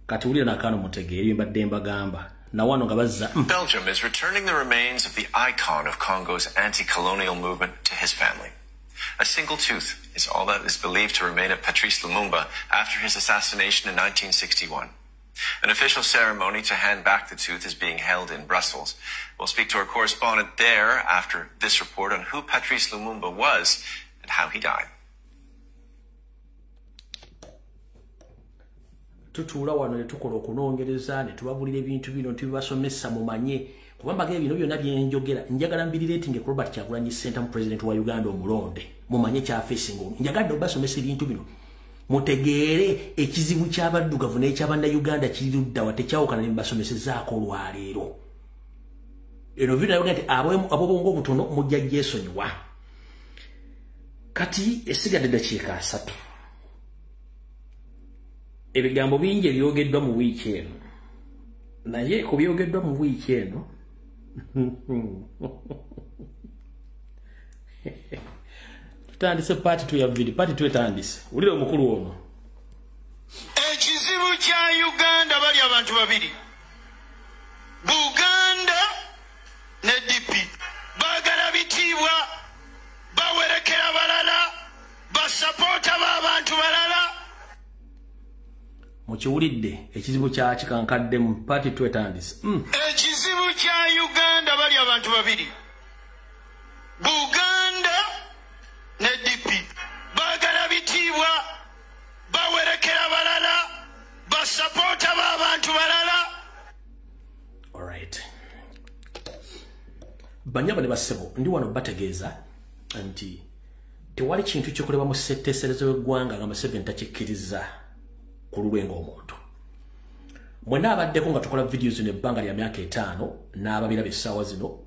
Kati wulira nakano mutegeeri mbadde mbagamba. Na wano nga bazza. Belgium is returning the remains of the icon of Congo's anti-colonial movement to his family. A single tooth is all that is believed to remain of Patrice Lumumba after his assassination in 1961. An official ceremony to hand back the tooth is being held in Brussels. We'll speak to our correspondent there after this report on who Patrice Lumumba was and how he died. Tutuula wano ne tukola okunoongereza ne tubabulira ebintu bino tubasomesa mumanye kubanga bino byonna byenjogera njagala mbirireetinge ku Robert Kyagulanyi Center mu president wa Uganda omulonde mumanye kya facing njagadde obasomesa ebintu bino mutegeere ekizibu ky'abaddugavu n'ekyabanda Uganda kiri ludda wa tekyawukana ne basomesezaako olwaleero eno video nayoga nti abo bongo obutono mujja jesonyiwa kati esigadde dakiika 3 ebigambo bingi ebyogeddwa mu wiiki eno naye ku byogeddwa mu wiiki eno tutandise part 2 ya video part 2 etandise ulira omukulu ono ekizibu kya Uganda bali abantu babiri Buganda ne DP bagala bitiibwa bawerekera balala basapota b'abantu balala mukiwulidde ekizibu kya kikankadde mu party twetandise ekizibu kya Uganda bali abantu babiri Buganda ne DP bagala bitiibwa bawerekera balala basapota b'abantu balala. Alright. Banyaba ne basebo ndi wano bategeeza nti tewali kintu kyokolebwa mu setteeserezo w'eggwanga nga Museveni takikkiriza ku lulwengo omuntu. Mwena abaddeko nga tukola videos zino ebbanga lya myaka 5 n'ababirabe essaawa zino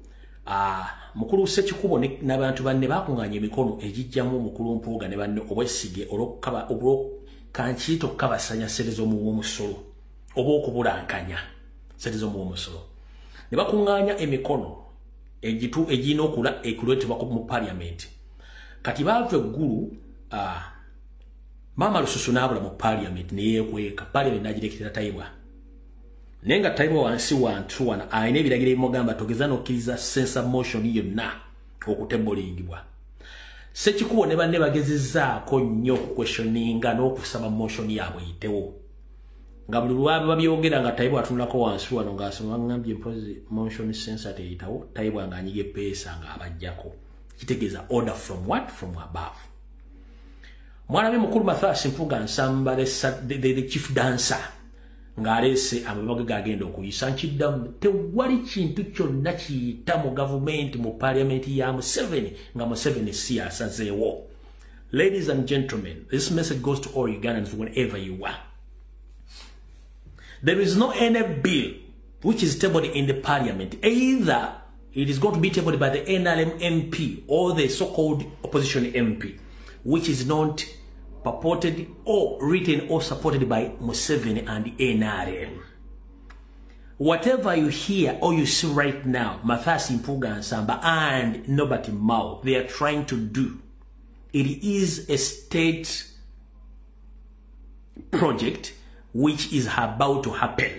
mukulu Ssekikubo n'abantu banne bakuŋŋaanya emikono egijjamu omukulu Mpuuga ne banne obwesige kankiito kabasanya serezo mu w'omusolo oba okubulankanya serezo mu w'omusolo ne bakuŋŋaanya emikono egina okula ekuleetebwa mu parliament. Kati baava eggulu Maama Lususu n'abula mu parliament ne yeekweka parliament n'agirekera Taibwa. Nenga Taibwa wansi wantu wana ayina ebiragiro ebimugamba togeza n'okkiriza sensa motion yonna okutebbolingibwa. Ssekikubo ne banne bagezezzaako nnyo okuquestioninga n'okusaba motion yaabwe eyitewo. Nga buli lwaba babyogera nga Taibwa atunulako wansi wano ng'asoma ngambye mpozi motion sensa teyitawo Taibwa ng'anyiga epeesa ng'abajjako. Kitegeeza order from what? From above. Mwanabe mukulu Mathias Mpuuga Nsamba the chief dancer ng'aleese amabaga gagenda okuyisa nkiddamu tewali kintu kyonna kiyita mu government mu parliament ya Museveni nga Museveni si asazeewo. Ladies and gentlemen, this message goes to all Ugandans wherever you are. There is no any bill which is tabled in the parliament. Either it is going to be tabled by the NRM MP or the so-called opposition MP, which is not purported or written or supported by Museveni and NRM. Whatever you hear or you see right now, Mathias Mpuuga Nsamba and Norbert Mao, they are trying to do, it is a state project which is about to happen.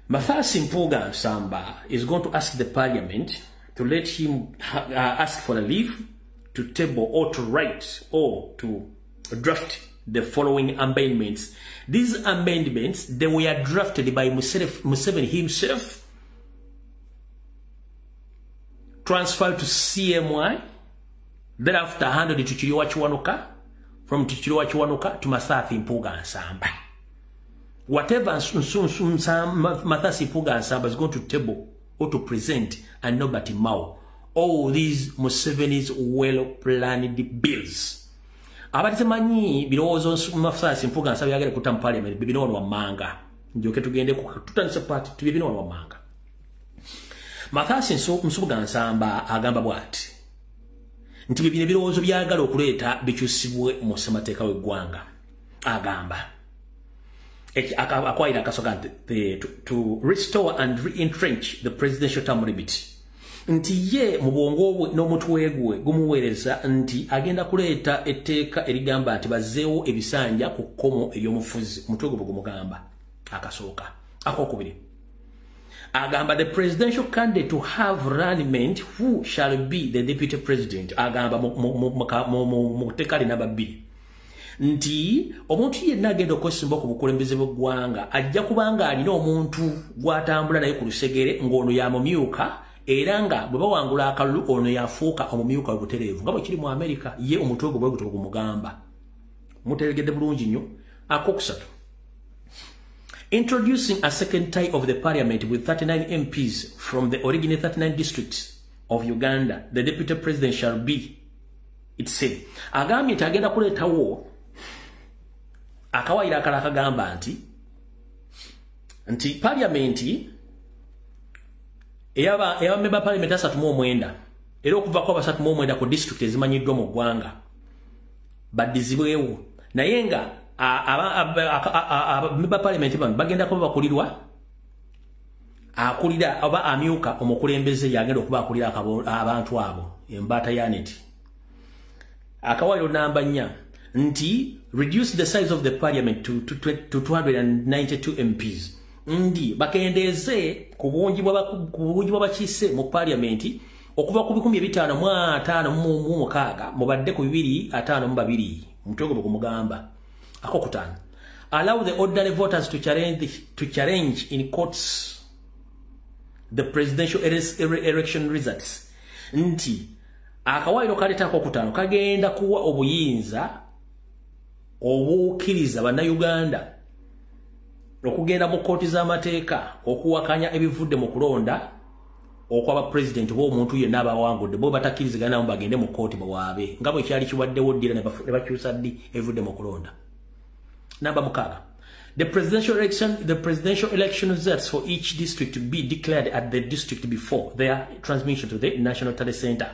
Mathias Mpuuga Nsamba is going to ask the parliament to let him ask for a leave to table or to write or to draft the following amendments. These amendments, they were drafted by Museveni himself, transferred to CMY, thereafter handed to Chiriwa Kiwanuka, from Chiriwa Kiwanuka to Mathias Mpuuga Nsamba. Whatever Mathias Mpuuga Nsamba is going to table or to present and Norbert Mao, all these Museveni's well-planned bills. Abatimanyi birowoozo Mathias Mpuuga Nsamba yagala kutta mu parliament bibino wammanga. Njoke tugende tutandise party tubibino wammanga. Mathias Mpuuga Nsamba agamba bw'ati nti bibino birowoozo byagala okuleeta bikyusibwe mu ssemateeka w'eggwanga. Agamba acquired to restore and re-entrench the presidential term limit. Nti ye mu bwongo bwe n'omutwe gwe gumuweereza nti agenda kuleeta etteeka erigamba nti bazeewo ebisanja ku kkomo ery'omufuzi. Omutwe gwe gumugamba akasooka. Akokubiri agamba the presidential candidate to have running mate who shall be the deputy president. Agamba mu tteeka lina babiri nti omuntu yenna agenda okwesimba ku bukulembeze bw'eggwanga ajja kubanga alina omuntu gw'atambula naye ku lusegere ng'ono yamumyuka era nga bwe bawangula akalulu ono yafuuka omumyuka obutereevu nga bwe kiri mu Amerika. Ye omutwe gwe bwe gumugamba. Muteregedde bulungi nnyo. Akokusatu, introducing a second tie of the parliament with 39 MPs from the original 39 districts of Uganda. The deputy president shall be, it said. Agambye nti agenda kuleetawo akawaayiro akalala akagamba nti parliament eya member parliament 39 era okuva ku 39 ku district ezimanyiddwa mu ggwanga baddizibwewo naye nga member parliament bano bagenda kuba bakulirwa akulira oba amyuka omukulembeze yagenda okuba akulira abantu abo embaata yaneti. Akawaayiro namba 4 nti reduce the size of the parliament to 292 MPs. Ndi bakendeeze ku bungi bw'abakiise mu parliament okuva ku 1556 mubadde ku 252 mutwe gwe gumugamba. Akokutano allow the ordinary voters to challenge in courts the presidential election results. Nti akawairo kaletako kutano kagenda kuwa obuyinza obukkiriza bannayuganda okugenda mu kooti z'amateeka okuwakanya ebivudde mu kulonda okwaba president bw'omuntu yenna abawangudde bo batakkirizigana nabo bagende mu kooti bwaabe nga bwe kyali kiwaddewo ddira ne bakyusa ddi ebivudde mu kulonda. Number 6. The presidential election results for each district to be declared at the district before their transmission to the National Talent Center.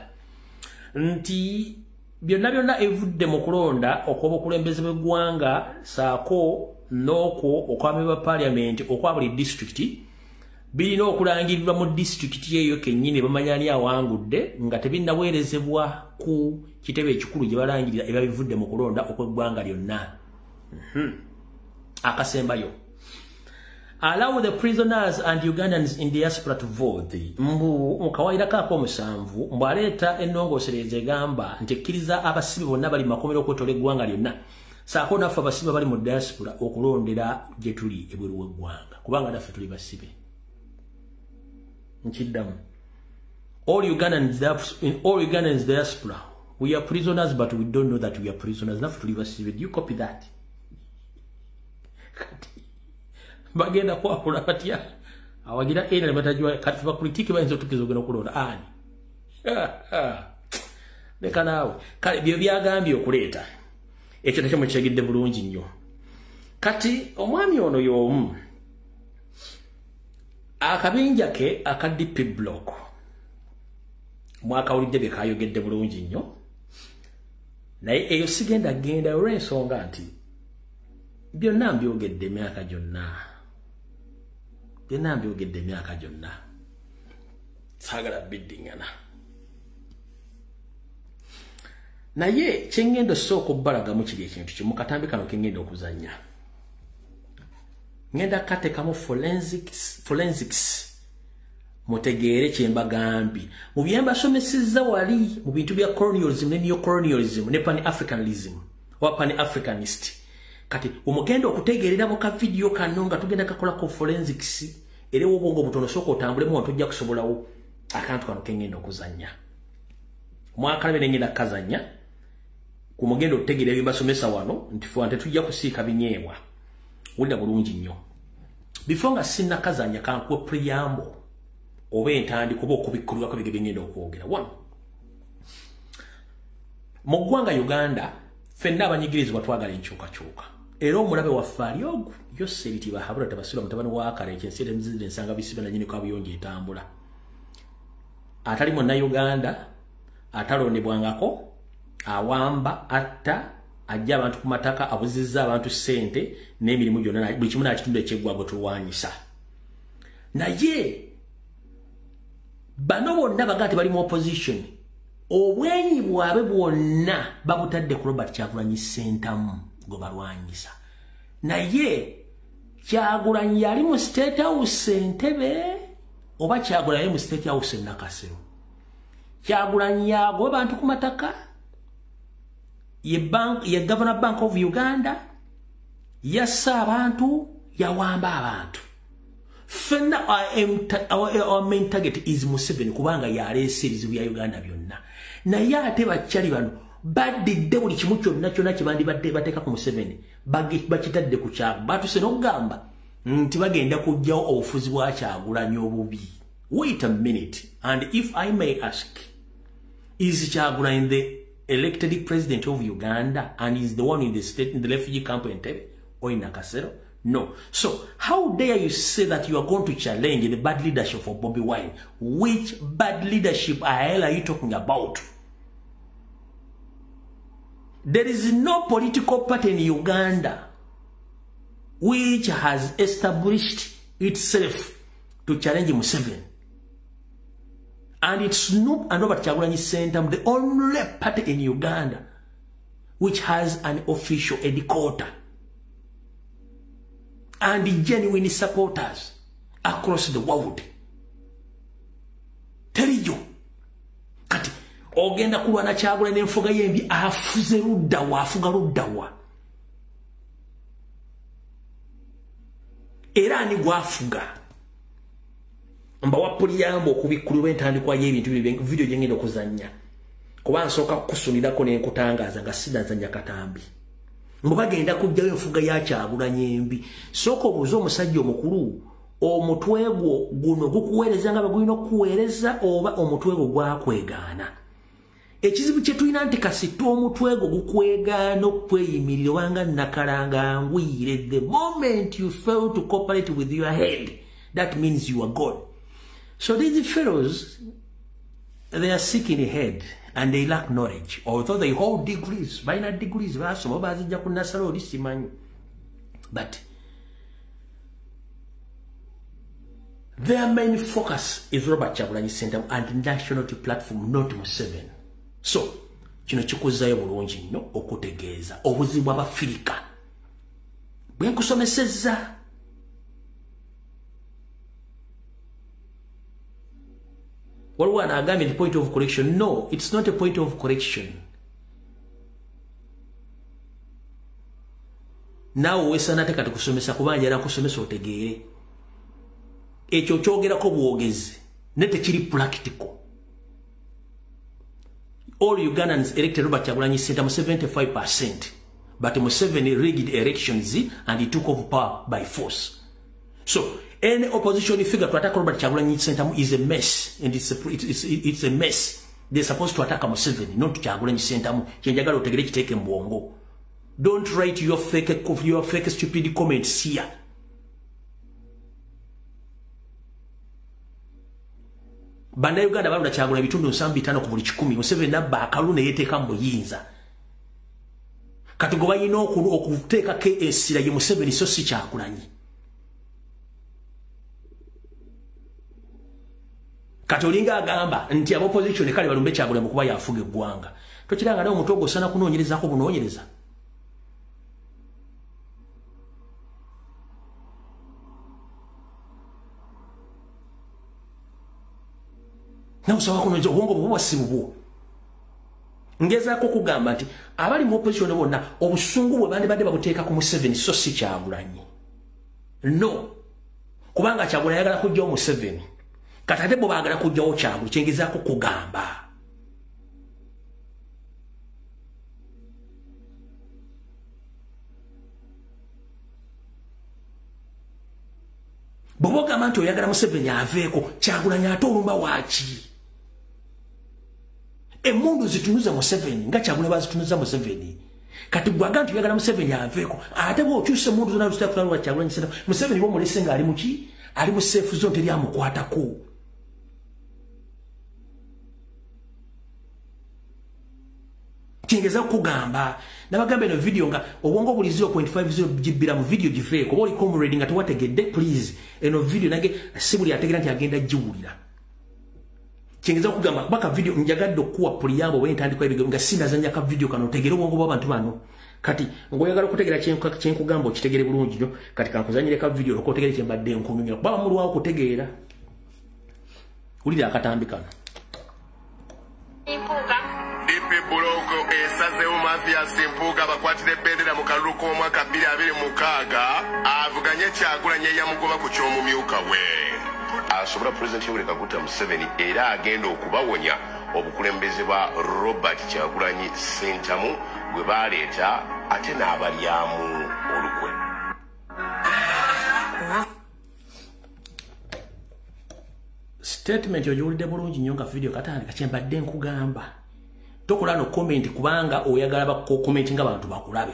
Nti byonna evudde mu kulonda okuba okulembeze bw'eggwanga saako n'okwo okwameba parliament okwa buli district birina okulangirirwa mu district eyo kennyini bamanyani awangudde nga tebinnaweerezebwa ku kitebe ekikulu gye balangirira eba bivudde mu kulonda okw'eggwanga lyonna. Akasembayo. Allow the prisoners and Ugandans in diaspora to vote. Mukawaira kako musanvu mbwaleta ennongosereza egamba nti ekkiriza abasibe bonna bali makomero okwettoola eggwanga lyonna saako naffe abasibe bali mu diaspora okulondera gye tuli ebweru w'eggwanga kubanga naffe tuli basibe. Nkiddamu. All Ugandans diaspora, we are prisoners but we don't know that we are prisoners. Naffe tuli basibe. Do you copy that? Bagenda kwakula batya awagira ene batajwa kati fa politiki bayinza tukizo gena kulonda ani leka nawe kale byo byagambye okuleeta ekyo nakyo mukyegidde bulungi nnyo. Kati omwami ono y'omu akabinja ke aka DP block mwakawulidde bye kayogedde bulungi nnyo naye eyo sigenda genda olw'ensonga nti byonna mbyogedde emyaka gyonna. Sagala biddingana. Naye kyengendo soko balaga mu kiri ekintu kyo mukatambi kano kengendo okuzanya. Ngenda katekamu forensics mutegeere kyembagambi. Mu byemba somesizza wali mu bintu bya colonialism ne neo-colonialism ne pan-africanism wa pan-africanist. Kati umugenda okutegerera mu ka video kano nga tugenda kakola ko forensics ere wobongo butono soko otambule mu tujja kusobolawo akantu kano kengenda okuzanya. Mwakalabe nengenda kazanya ku mugenda okutegerera byebasomesa wano nti fuante tujja kusiika binyeebwa. Wulira bulungi nnyo. Before nga sinna kazanya kankuwe preamble oba entandiko oba okubikkulirwako bige bingenda okwogera. Mu ggwanga Uganda fenna abanyigirizibwa twagala enkyukakyuka. Era omulabe waffe ali ogu yose ebitiba habula tabasula mutabani wa kale ekyensire muzizire ensanga bisibe na nyini kwa buyonjo etambula. Atali monna Uganda atalondebwangako awamba atta ajja abantu ku mataka abuzizza abantu ssente n'emirimu gyonna buli kimu n'akitundu ekyeggwagwe tulwanyisa. Naye bano bonna bagati bali mu opposition obwenyi bwabe bwonna babutadde ku Robert Kyagulanyi Ssentamu gwe balwanyisa. Naye Kyagulanyi yali mu State House Entebbe oba Kyagulanyi mu State House Nakasero. Kyagulanyi yagwa abantu ku mataka ye Governor Bank of Uganda yassa abantu yawamba abantu. Fenna our main target is Museveni kubanga yaleese ebizibu bya Uganda byonna. Naye ate bakyali bano badidde buli kimu kyonna kyonna kye bandibadde bateeka ku Museveni bakitadde ku Kyagulanyi batuse n'okugamba nti bagenda kuggyawo obufuzi bwa Kyagulanyi obubi. Wait a minute, and if I may ask, is Kyagulanyi the elected president of Uganda and is the one in the refugee camp in Entebbe or in Nakasero? No. So, how dare you say that you are going to challenge the bad leadership of Bobby Wine? Which bad leadership are you talking about? There is no political party in Uganda which has established itself to challenge Museveni. And it's Snoop and Robert Kyagulanyi Ssentamu, the only party in Uganda which has an official headquarter and genuine supporters across the world. Tell you, kati ogenda kulwana Kyagulanyi n'enfuga yembi afuze luddawa afuga luddawa. era ni gwafuga mba wapuliyambo okubikulirwa entandikwa y'ebintu bibyo video gyengenda okuzannya kuba nsooka kusunirako n'enkutangaza nga sinazannya katambi mbu bagenda kujjayo enfuga ya Kyagulanyi embi sooka obuuza omusajja omukulu omutwe guno gukuweereza nga bagulina okuweereza oba omutwe gwo gwakwegaana ekizibu kye tulina nti kasita omutwe gwo gukwegaana okweyimirira wanga nakalanga ngwire the moment you fail to cooperate with your head that means you are God. So these fellows, they are sick in the head and they lack knowledge. Although they hold degrees, minor degrees, but their main focus is Robert Kyagulanyi Center and nationality platform, not Museveni. So, kino kikuzayo bulungi nnyo okutegeeza obuzibu bw'Abafirika bwe nkusomesezza. What one agambye the point of correction? No, it's not a point of correction. Now wesana teka tukusomesa kubanja era kusomesa otegeere. Ekyo kyogerako bwogezi nete kiri practical. All Ugandans elected Robert Kyagulanyi Center 75%, but Museveni rigged elections and he took over power by force. So any opposition figure to attack Robert Kyagulanyi Center is a mess, and it's a mess. They're supposed to attack Museveni, not Kyagulanyi Center. Chenjagala otegere kiteke mbongo. Don't write your fake stupid comments here. Banda Uganda balunda Kyagulanyi bitundu 5 ku buli 10. Museveni nabba akalune yeteeka mu buyinza. Kati go bayina okuteeka KS la ye Museveni so si Kyagulanyi. Katolinga agamba nti opposition kale balumbe Kyagulanyi kuba yafuga eggwanga. Tokiranga nawo mutogo sana kunoonyereza ko bunoonyereza. Na usawa kunoonyereza obwongo bwo bwasibubu. Ngezako kugamba nti abali mu opposition bonna obusungu bwe bande babuteeka ku Museveni so si Kyagulanyi. No. Kubanga Kyagulanyi yagala kujja Museveni. Katate bo bagala kujjawo Kyagulanyi kyengezako kugamba. Bobo gamba nti oyagala Museveni aveeko Kyagulanyi ate olumba waaki. Emundu zitunuza Museveni nga Kyagulanyi bazitunuza Museveni. Kati gwaga nti oyagala Museveni aveeko ate bo okyuse mundu zonna zitakulwa Kyagulanyi Center. Museveni bo mulese nga ali muki? Ali mu safe zone teri amukwatako. Kingeza kugamba nabagamba eno video nga obwongo buli 0.50 GB mu video gifeeko boli comrade nga tuwategedde please eno video nage sibuli ategera nti agenda jiwulira. Kingeza kugamba baka video njagadde okuwa puliyabo wentandikwa ebigo nga sinazanya ka video kano tegera obwongo bw'abantu bano. Kati ngoyagala kutegera kyenkugamba okitegere bulungi nnyo kati kankuzanyire ka video okotegere kyembadde nkunyumya baba mulwawo kutegeera. Ulira akatambi kano. Bulongo esaze umafia simpuga bakwatire bendera mu kalulu k'omwaka 2026 avuganye Kyagulanyi yamugoba ku ky'omumyuka we. Asobola President Yoweri Kaguta Museveni era agenda okubawonya obukulembeze bwa Robert Kyagulanyi Center gwe baleeta ate n'abalyamu olukwe. Statement yojuulidde bulungi nnyo nga video katandika kyembadde nkugamba. Tokola no comment kubanga oyagala ba comment nga abantu bakulabe.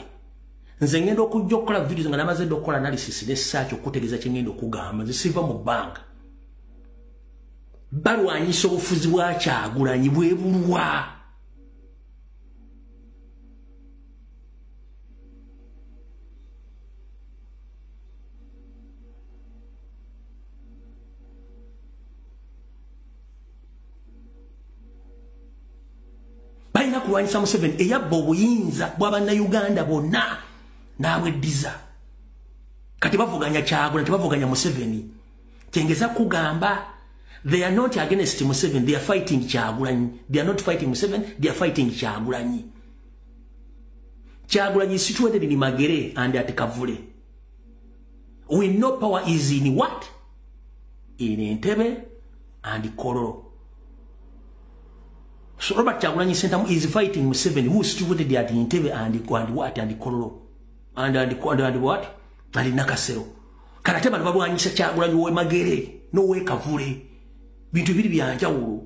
Nze ngenda okujja okukola videos nga namaze okukola analysis ne search okutegeeza kye ngenda okugamba zisiva mu bank. Balwanyisa obufuzi bwa Kyagulanyi bwebulwa. Balina kulwanyisa Museveni eyabba obuyinza bw'abanna Uganda bonna n'abweddiza. Kati bavuganya Kyagulanyi tebavuganya Museveni. Kyengeza kugamba they are not against Museveni, they are fighting Kyagulanyi. They are not fighting Museveni, they are fighting Kyagulanyi. Kyagulanyi is situated in Magere and at Kavule. We know power is in what? In Entebbe and Kololo. So Robert Kyagulanyi Ssentamu is fighting Museveni, who stewarded at Entebbe and what? And Kololo. And what? And Nakasero. Karateba Babwanyisa Kyagulanyi we Magere. No way Kavule. Bintu biri byanjawulo.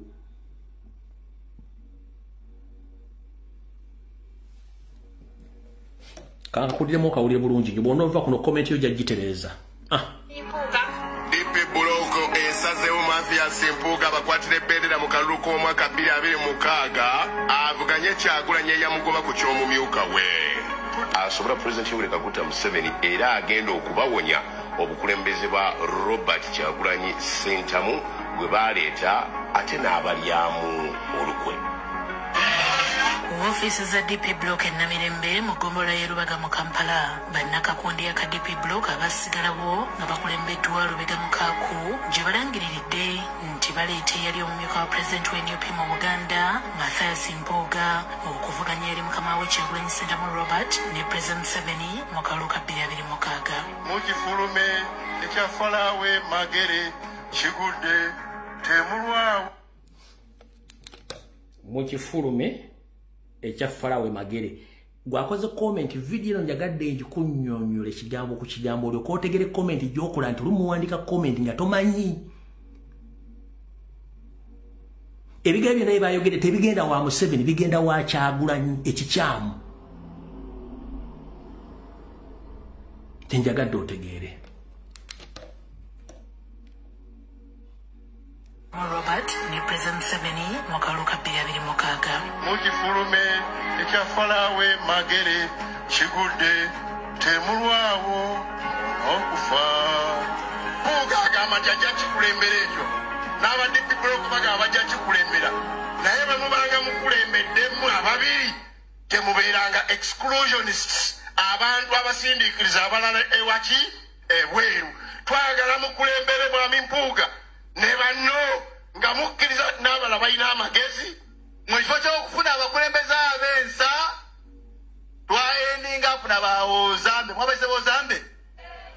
Kanga kudilemo kawulire bulungi nyo bonova kuno comment yo jagitereza. DP Buloko esazewo mafia Simpuga bakwatire bendera mu kaluko omwaka 2026 avuganye Kyagulanyi yamugoba ku ky'omumyuka we. Asobola President Yoweri Kaguta Museveni era agenda okubawonya obukulembeze bwa Robert Kyagulanyi Ssentamu bwe baleeta ate n'abalyamu olukwe. Offices za DP Block en Namirembe mu Gombola y'Erubaga mu Kampala bannakakundi ya DP Block abasigalawo nga bakulembeddwa Lubega Mukaku gye balangiriridde nti baleeta eyali omumyuka wa President w'NUP mu Buganda Mathias Mpuuga okuvuganya eri mukama we Kyagulanyi Ssentamu Robert ne President Museveni mu kalulu ka 2026. Mukifulume ekya Falawe Magere kigudde temulwawo. Mukifulume ekya Falawe Magere gwakoze comment video njagadde njikunyonyole ekigambo ku kigambo olyo kotegere comment gyokola nti lumuwandika comment nga tomanyi ebigambo byonna bayogere tebigenda wa Museveni bigenda wa Kyagulanyi ekikyamu tenjagadde otegeere. Robert ni President Museveni mwakaluka 2026. Mukifulume ekya Falawe Magere kigudde temulwawo okufa. Mugagamba nti ajja kikulembera ekyo n'abadde Block bagamba bajja kikulembera naye bwe mubanga mukulembeddemu ababiri temubeeranga exclusionists abantu abasindiikiriza abalala ewaki ebweru. Twagala mukulembere Mwami Mpuuga ne banno nga mukkiriza n'abala balina amagezi mu kifo ky'okufuna abakulembeze ab'ensa twaendinga kufuna ba Ozambe mwabaise Ozambe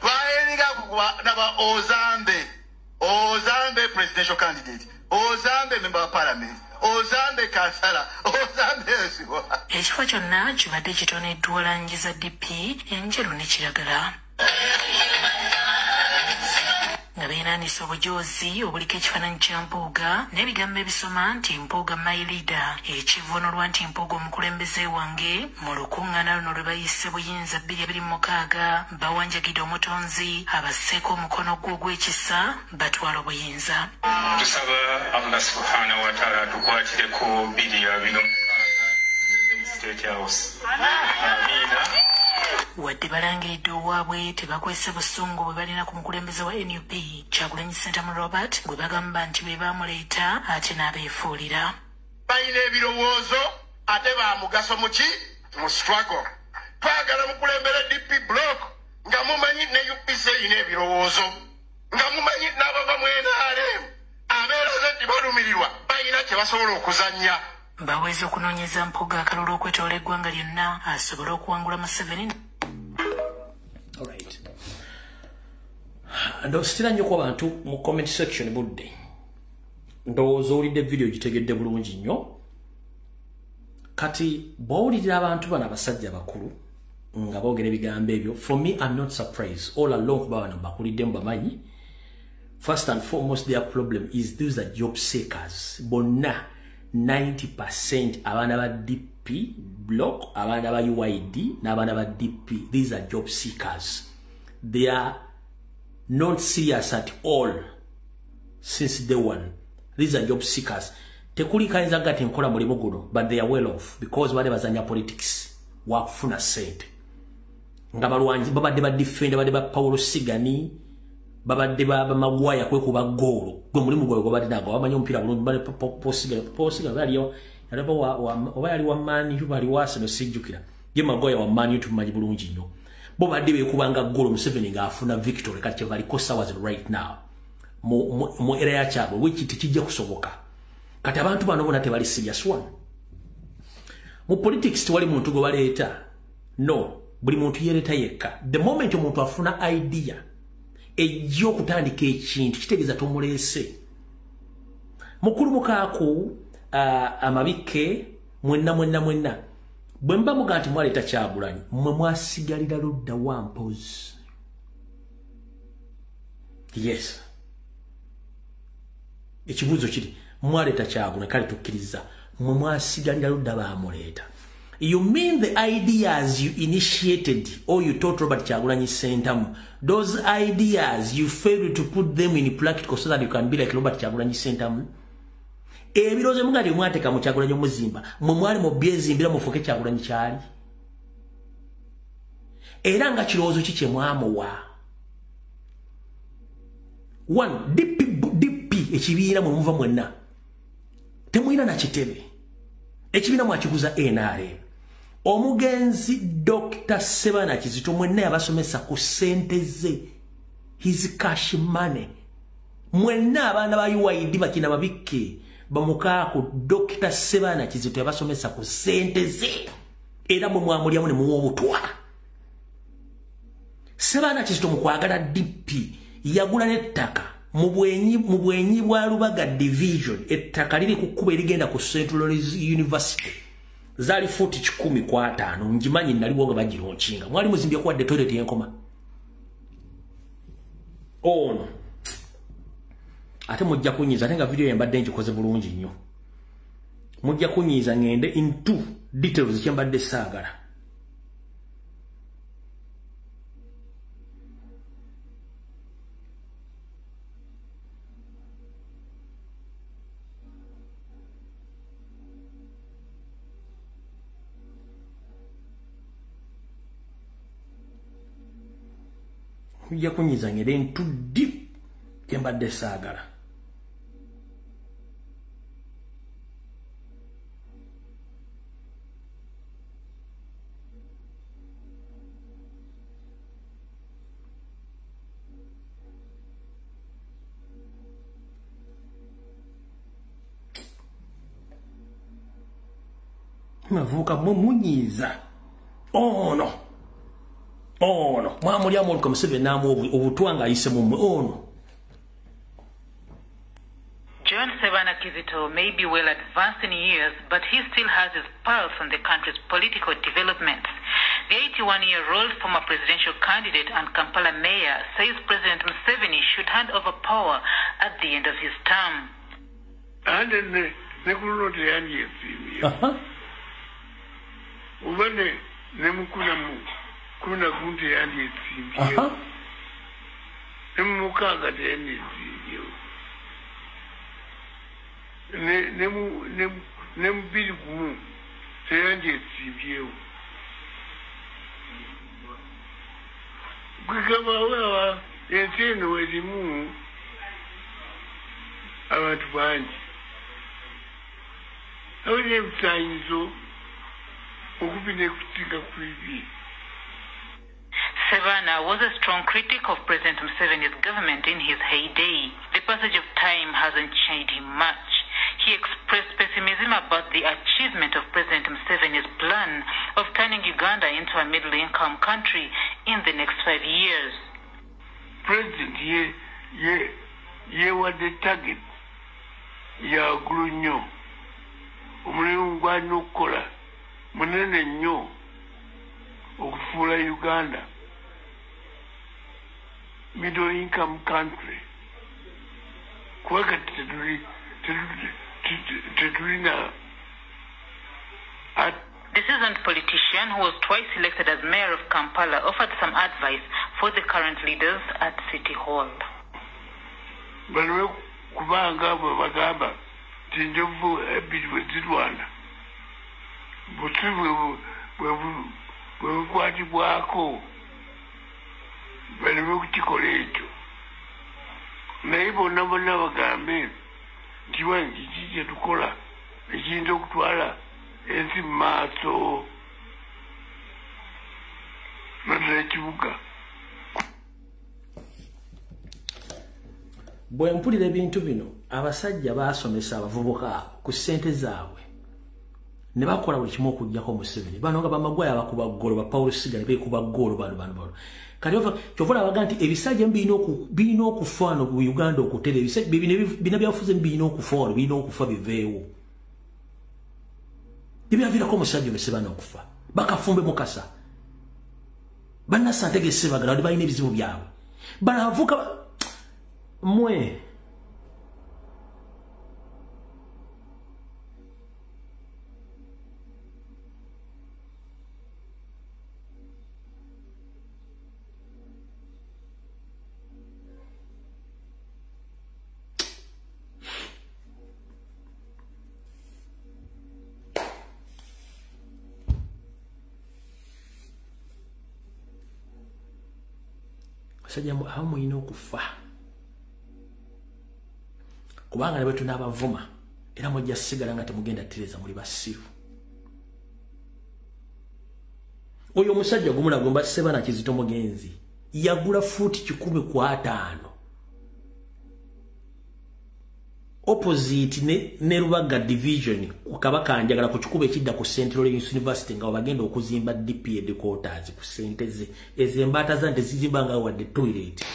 twaendinga kufuna ba Ozambe presidential candidate Ozambe member of parliament Ozambe kansala Ozambe esiwa ekifo kyonna kibadde kitoneddwa langi za DP enjeru ne kiragala nga beenaanisa obujozi obuliko ekifaananyi kya Mpuuga n'ebigambo ebisoma nti Mpuuga my leader ekivunulwa nti Mpuuga omukulembeze wange mu lukuŋŋaana luno lwe bayise buyinza 2026 bawanjagidde omutonzi abasseeko omukono gwe ogw'ekisa batwala obuyinza. Tusaba Allah subhanahu wa ta'ala tukwatireko 2026 State House. Amina. Wadde balangiridde owaabwe tebakwese busungu bwe balina ku mukulembeze wa NUP Kyagulanyi Ssentamu Robert gwe bagamba nti be baamuleeta ate n'abeefuulira. Balina ebirowoozo ate baamugaso muki mu struggle. Twagala mukulembera DP Block nga mumanyi ne UPC erina ebirowoozo nga mumanyi n'abava mu NRM abeeraze nti balumirirwa balina kye basobola okuzannya. Baweze okunoonyeza Mpuuga akalulu okwetoola eggwanga lyonna asobole okuwangula Museveni. Alright. Ndositira nnyo ku bantu mu comment section budde. Ndowooza owulidde video gitegedde bulungi nnyo. Kati bw'owulirira abantu bano abasajja bakulu nga boogera ebigambo ebyo, for me I'm not surprised. All along kuba bano bakuliddemu bamanyi. First and foremost their problem is those are job seekers. Bonna 90% abaana ba DP Block, abaana ba UID, n'abaana ba DP, these are job seekers. They are not serious at all since day one. These are job seekers. Tekuli kayinza gati nkola mulimu guno, but they are well off because bade bazanya politics wakufuna sente. Nga balwanyi babadde ba defender bade ba Paulo Sigani babadde ba Magwaya kwekuba goal gwe mulimu gwe babadde nago bamanyi omupiira bulungi bale posiga baliyo alaba wa yali wa Man U bali wase no sijjukira ye Magwaya wa Man U tumanyi bulungi nnyo bo badde bekubanga goal Museveni nga afuna victory kati bali ko sawas right now mu era ya chabo which tikijja kusoboka kati abantu bano bona tebali serious one mu politics twali muntu go baleeta no buli muntu yereta yekka the moment omuntu afuna idea ejjo okutandika ekintu kitegeeza tomulese mukulu mukaako amabike mwenna bwe mba muga nti mwaleeta Kyagulanyi mmwe mwasigalira ludda wampozi yes ekibuuzo kiri mwaleeta Kyagulanyi kale tukkiriza mmwe mwasigalira ludda baamuleeta. You mean the ideas you initiated or you taught Robert Kyagulanyi Ssentamu, those ideas you failed to put them in practical so that you can be like Robert Kyagulanyi Ssentamu? Ebiroze mugadi mwateka mu Kyagulanyi omuzimba mwe mwali mu byezimbira mufuke Kyagulanyi kyali era nga kirowoozo ki kye mwamuwa one DP ekibiira mwe muva mwenna temwina na kitebe ekibiina mwakiguza NRM omugenzi Dr. Sebana Kizito mwenna yabasomesa ku sente ze his cash money mwenna abaana ba UID bakina babike bamukaako Dr. Sebana Kizito yabasomesa ku sente ze era mwe mwamulyamu ne muwa obutwa. Sebana Kizito mukwagala DP yagula n'ettaka mu bwenyi bwa Lubaga division ettaka liri ku kkuba erigenda ku Central University zali futi 10.5 njimanyi naliwo nga bagironkinga mwali muzimbye kuwadde toilet yenkoma ono ate mujja kunyiza ate nga video yembadde njikoze bulungi nnyo mujja kunyiza ngende into details kyembadde saagala. Mujja kunyiza ngende into deep kyembadde saagala. Mavuka munyiza ono mwamulyamu oluka Museveni naamu obutwanga ayise mumwe ono. John Sebana Kizito may be well advanced in years, but he still has his pulse on the country's political developments. The 81-year-old former presidential candidate and Kampala mayor says President Museveni should hand over power at the end of his term. Ubane nemukuna mu kuna gunte yandi etsimbyo nemukaga teni etsimbyo nembiri kumu teyandi etsimbyo kwikaba wewa enteno erimu abantu bangi awene ebisaanyizo Sebana was a strong critic of President Museveni's government in his heyday. The passage of time hasn't changed him much. He expressed pessimism about the achievement of President Museveni's plan of turning Uganda into a middle-income country in the next 5 years. President, was the target. Ya grunyo. Umulungwa nukola. Munene nnyo okufuula Uganda middle income country kubanga tetulina. The seasoned politician who was twice elected as mayor of Kampala offered some advice for the current leaders at City Hall. Balwe kubanga bwe bagamba nti enjovu ebbiri bwe zirwana bwebukwatibwako baleme kukikola ekyo naye bonna bagambe nti wangi kiki kyetukola ekiyinza okutwala ensi mu maaso naddala ekibuga. Bwe mpulira ebintu bino abasajja baasomesa abavubuka ku ssente zaabwe ne bakola buli kimu okujjako Museveni bano nga bamagwaya abakuba golo ba Paul Siga ne bekuba golo bano kati ofa kyovula abaga nti ebisajja bino okufaano ku Uganda okutere ebisajja bina byafuze bino okufaano bino okufa biveewo bibyavira musajja besebana okufa bakafumbe mukasa banna santege sebagala balina ebizibu byabwe banavuka mwe sajamu amu ino kufa kubanga ne betu nabavuma era mujja sigala nga temugenda tereza muri basiru oyo musajja gumula gomba sebana Kizito Mugenzi yagula futi 10 kwa 5 opposite ne Rubaga division kukabaka njagala ku kikube kidda ku Central University nga bagenda okuzimba DP headquarters ku senteze ezembata zante zizimbanga wadde toilet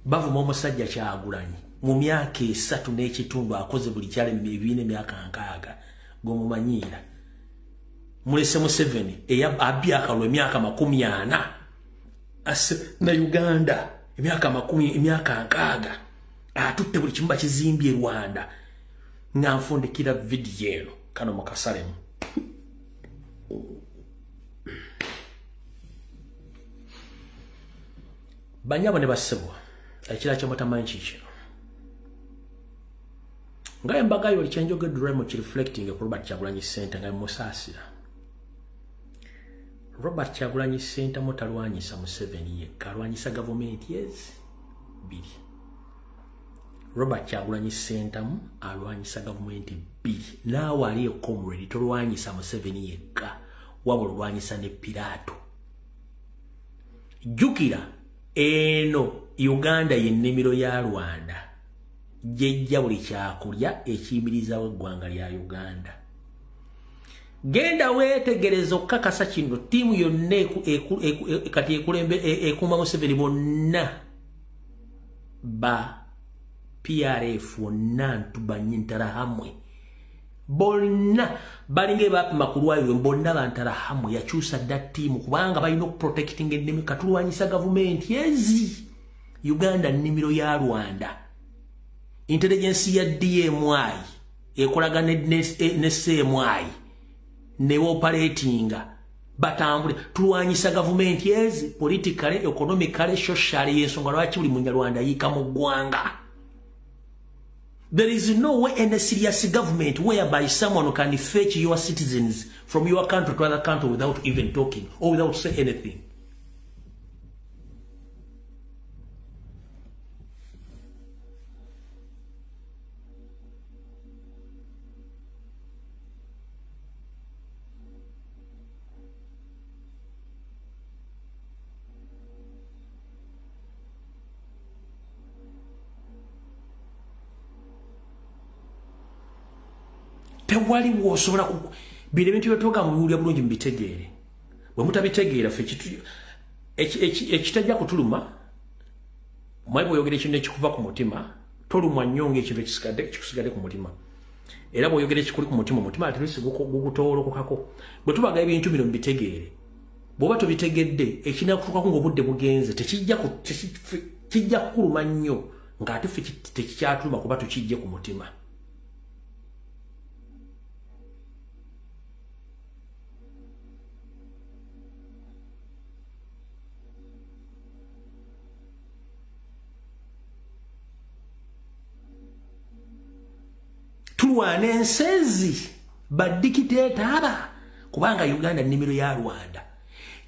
bavu mu musajja kyagulanyi mu myaka 3 n'ekitundu akoze buli kyale mbibine myaka nkaaga gomumanyira mulese mu 7 eya abyaka lwe myaka 40 na Uganda emyaka 10 emyaka nkaaga atutte buli kimba kizimbye Rwanda nga nfundikira video kano mukasalemu banyabo ne basebwa ekira kyo mutamanyi kino ngaye mbaga yo lichenjoge drama ki reflecting ku Robert Kyagulanyi Center nga musasira Robert Kyagulanyi Center motalwanyisa mu 7 ye kalwanyisa government yes bili Robert Kyagulanyi Center alwanyisa government bili nawe ali comrade tolwanyisa mu 7 yekka wabula lwanyisa ne Pilato jukira eno Uganda yenimiro ya Rwanda jejja buli kyakulya ekiyimiriza w'eggwanga lya Uganda genda wetegereza okakasa kino timu yonna kati ekulembe ekuma mu 7 bonna ba PRF wonna ntubanyintara hamwe bonna balinge bapima kulwayo bonna bantara hamwe yakyusa that team kubanga balina okuprotecting ennimi katulwanyisa government yezi Uganda nnimiro ya Rwanda intelligence ya DMI ekolaga ne CMI ne operatinga batambule tulwanyisa government yezi politically economically socially yensonga lwaki buli munyarwanda yika mu ggwanga. There is no way in a serious government whereby someone can fetch your citizens from your country to another country without even talking or without saying anything. Tewali wosobola ku bile bintu byotoga mu bulya bulungi mbitegeere bwe mutabitegeera fe kitu ekitajja kutuluma mwaibo yogere kintu ekikuva ku mutima tolumwa nyonge ekintu ekikusigade ku mutima era bwe yogere ekikuli ku mutima mutima atirisi gugutowolokokako bwe tubaga ebintu bino mbitegeere bw'oba tobitegedde ekinakutukako ng'obudde bugenze kijja kukuluma nnyo ng'ate fe tekikyatuluma kuba tukijje ku mutima. Tuwane ensezi badikiteta aba kubanga Uganda nnimiro ya Rwanda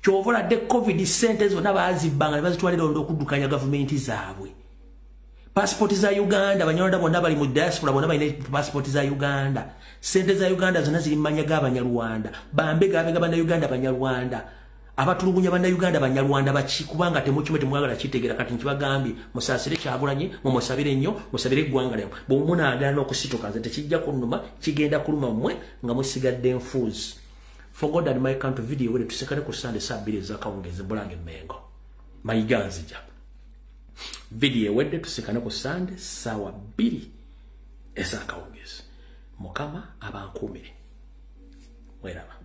kyovola de covid centers zonna bazibanga bazitwalira ndo okudukanya government zaabwe passport za Uganda banyarwanda bonna bali mu diaspora bonna balina passport za Uganda sente za Uganda zonna ziri manyaga abanyarwanda bambega bana Uganda abanyarwanda abatulugunya banda Uganda banyarwanda bachi kubanga temuchime temwagala kitegera kati nkibagambye musasire kyagulanye mumusabire nnyo musabire gwanga lyo bomuna agana okusitoka nze tekijja kunuma kigenda kuluma mmwe nga musigadde enfuzi for God and my country video wele tusekane ku Sunday sabiri zakawongeze bulange mengo mayiganzija video wede tusekane ku Sunday sawa 2 ezakawongeze mukama abankumire weraba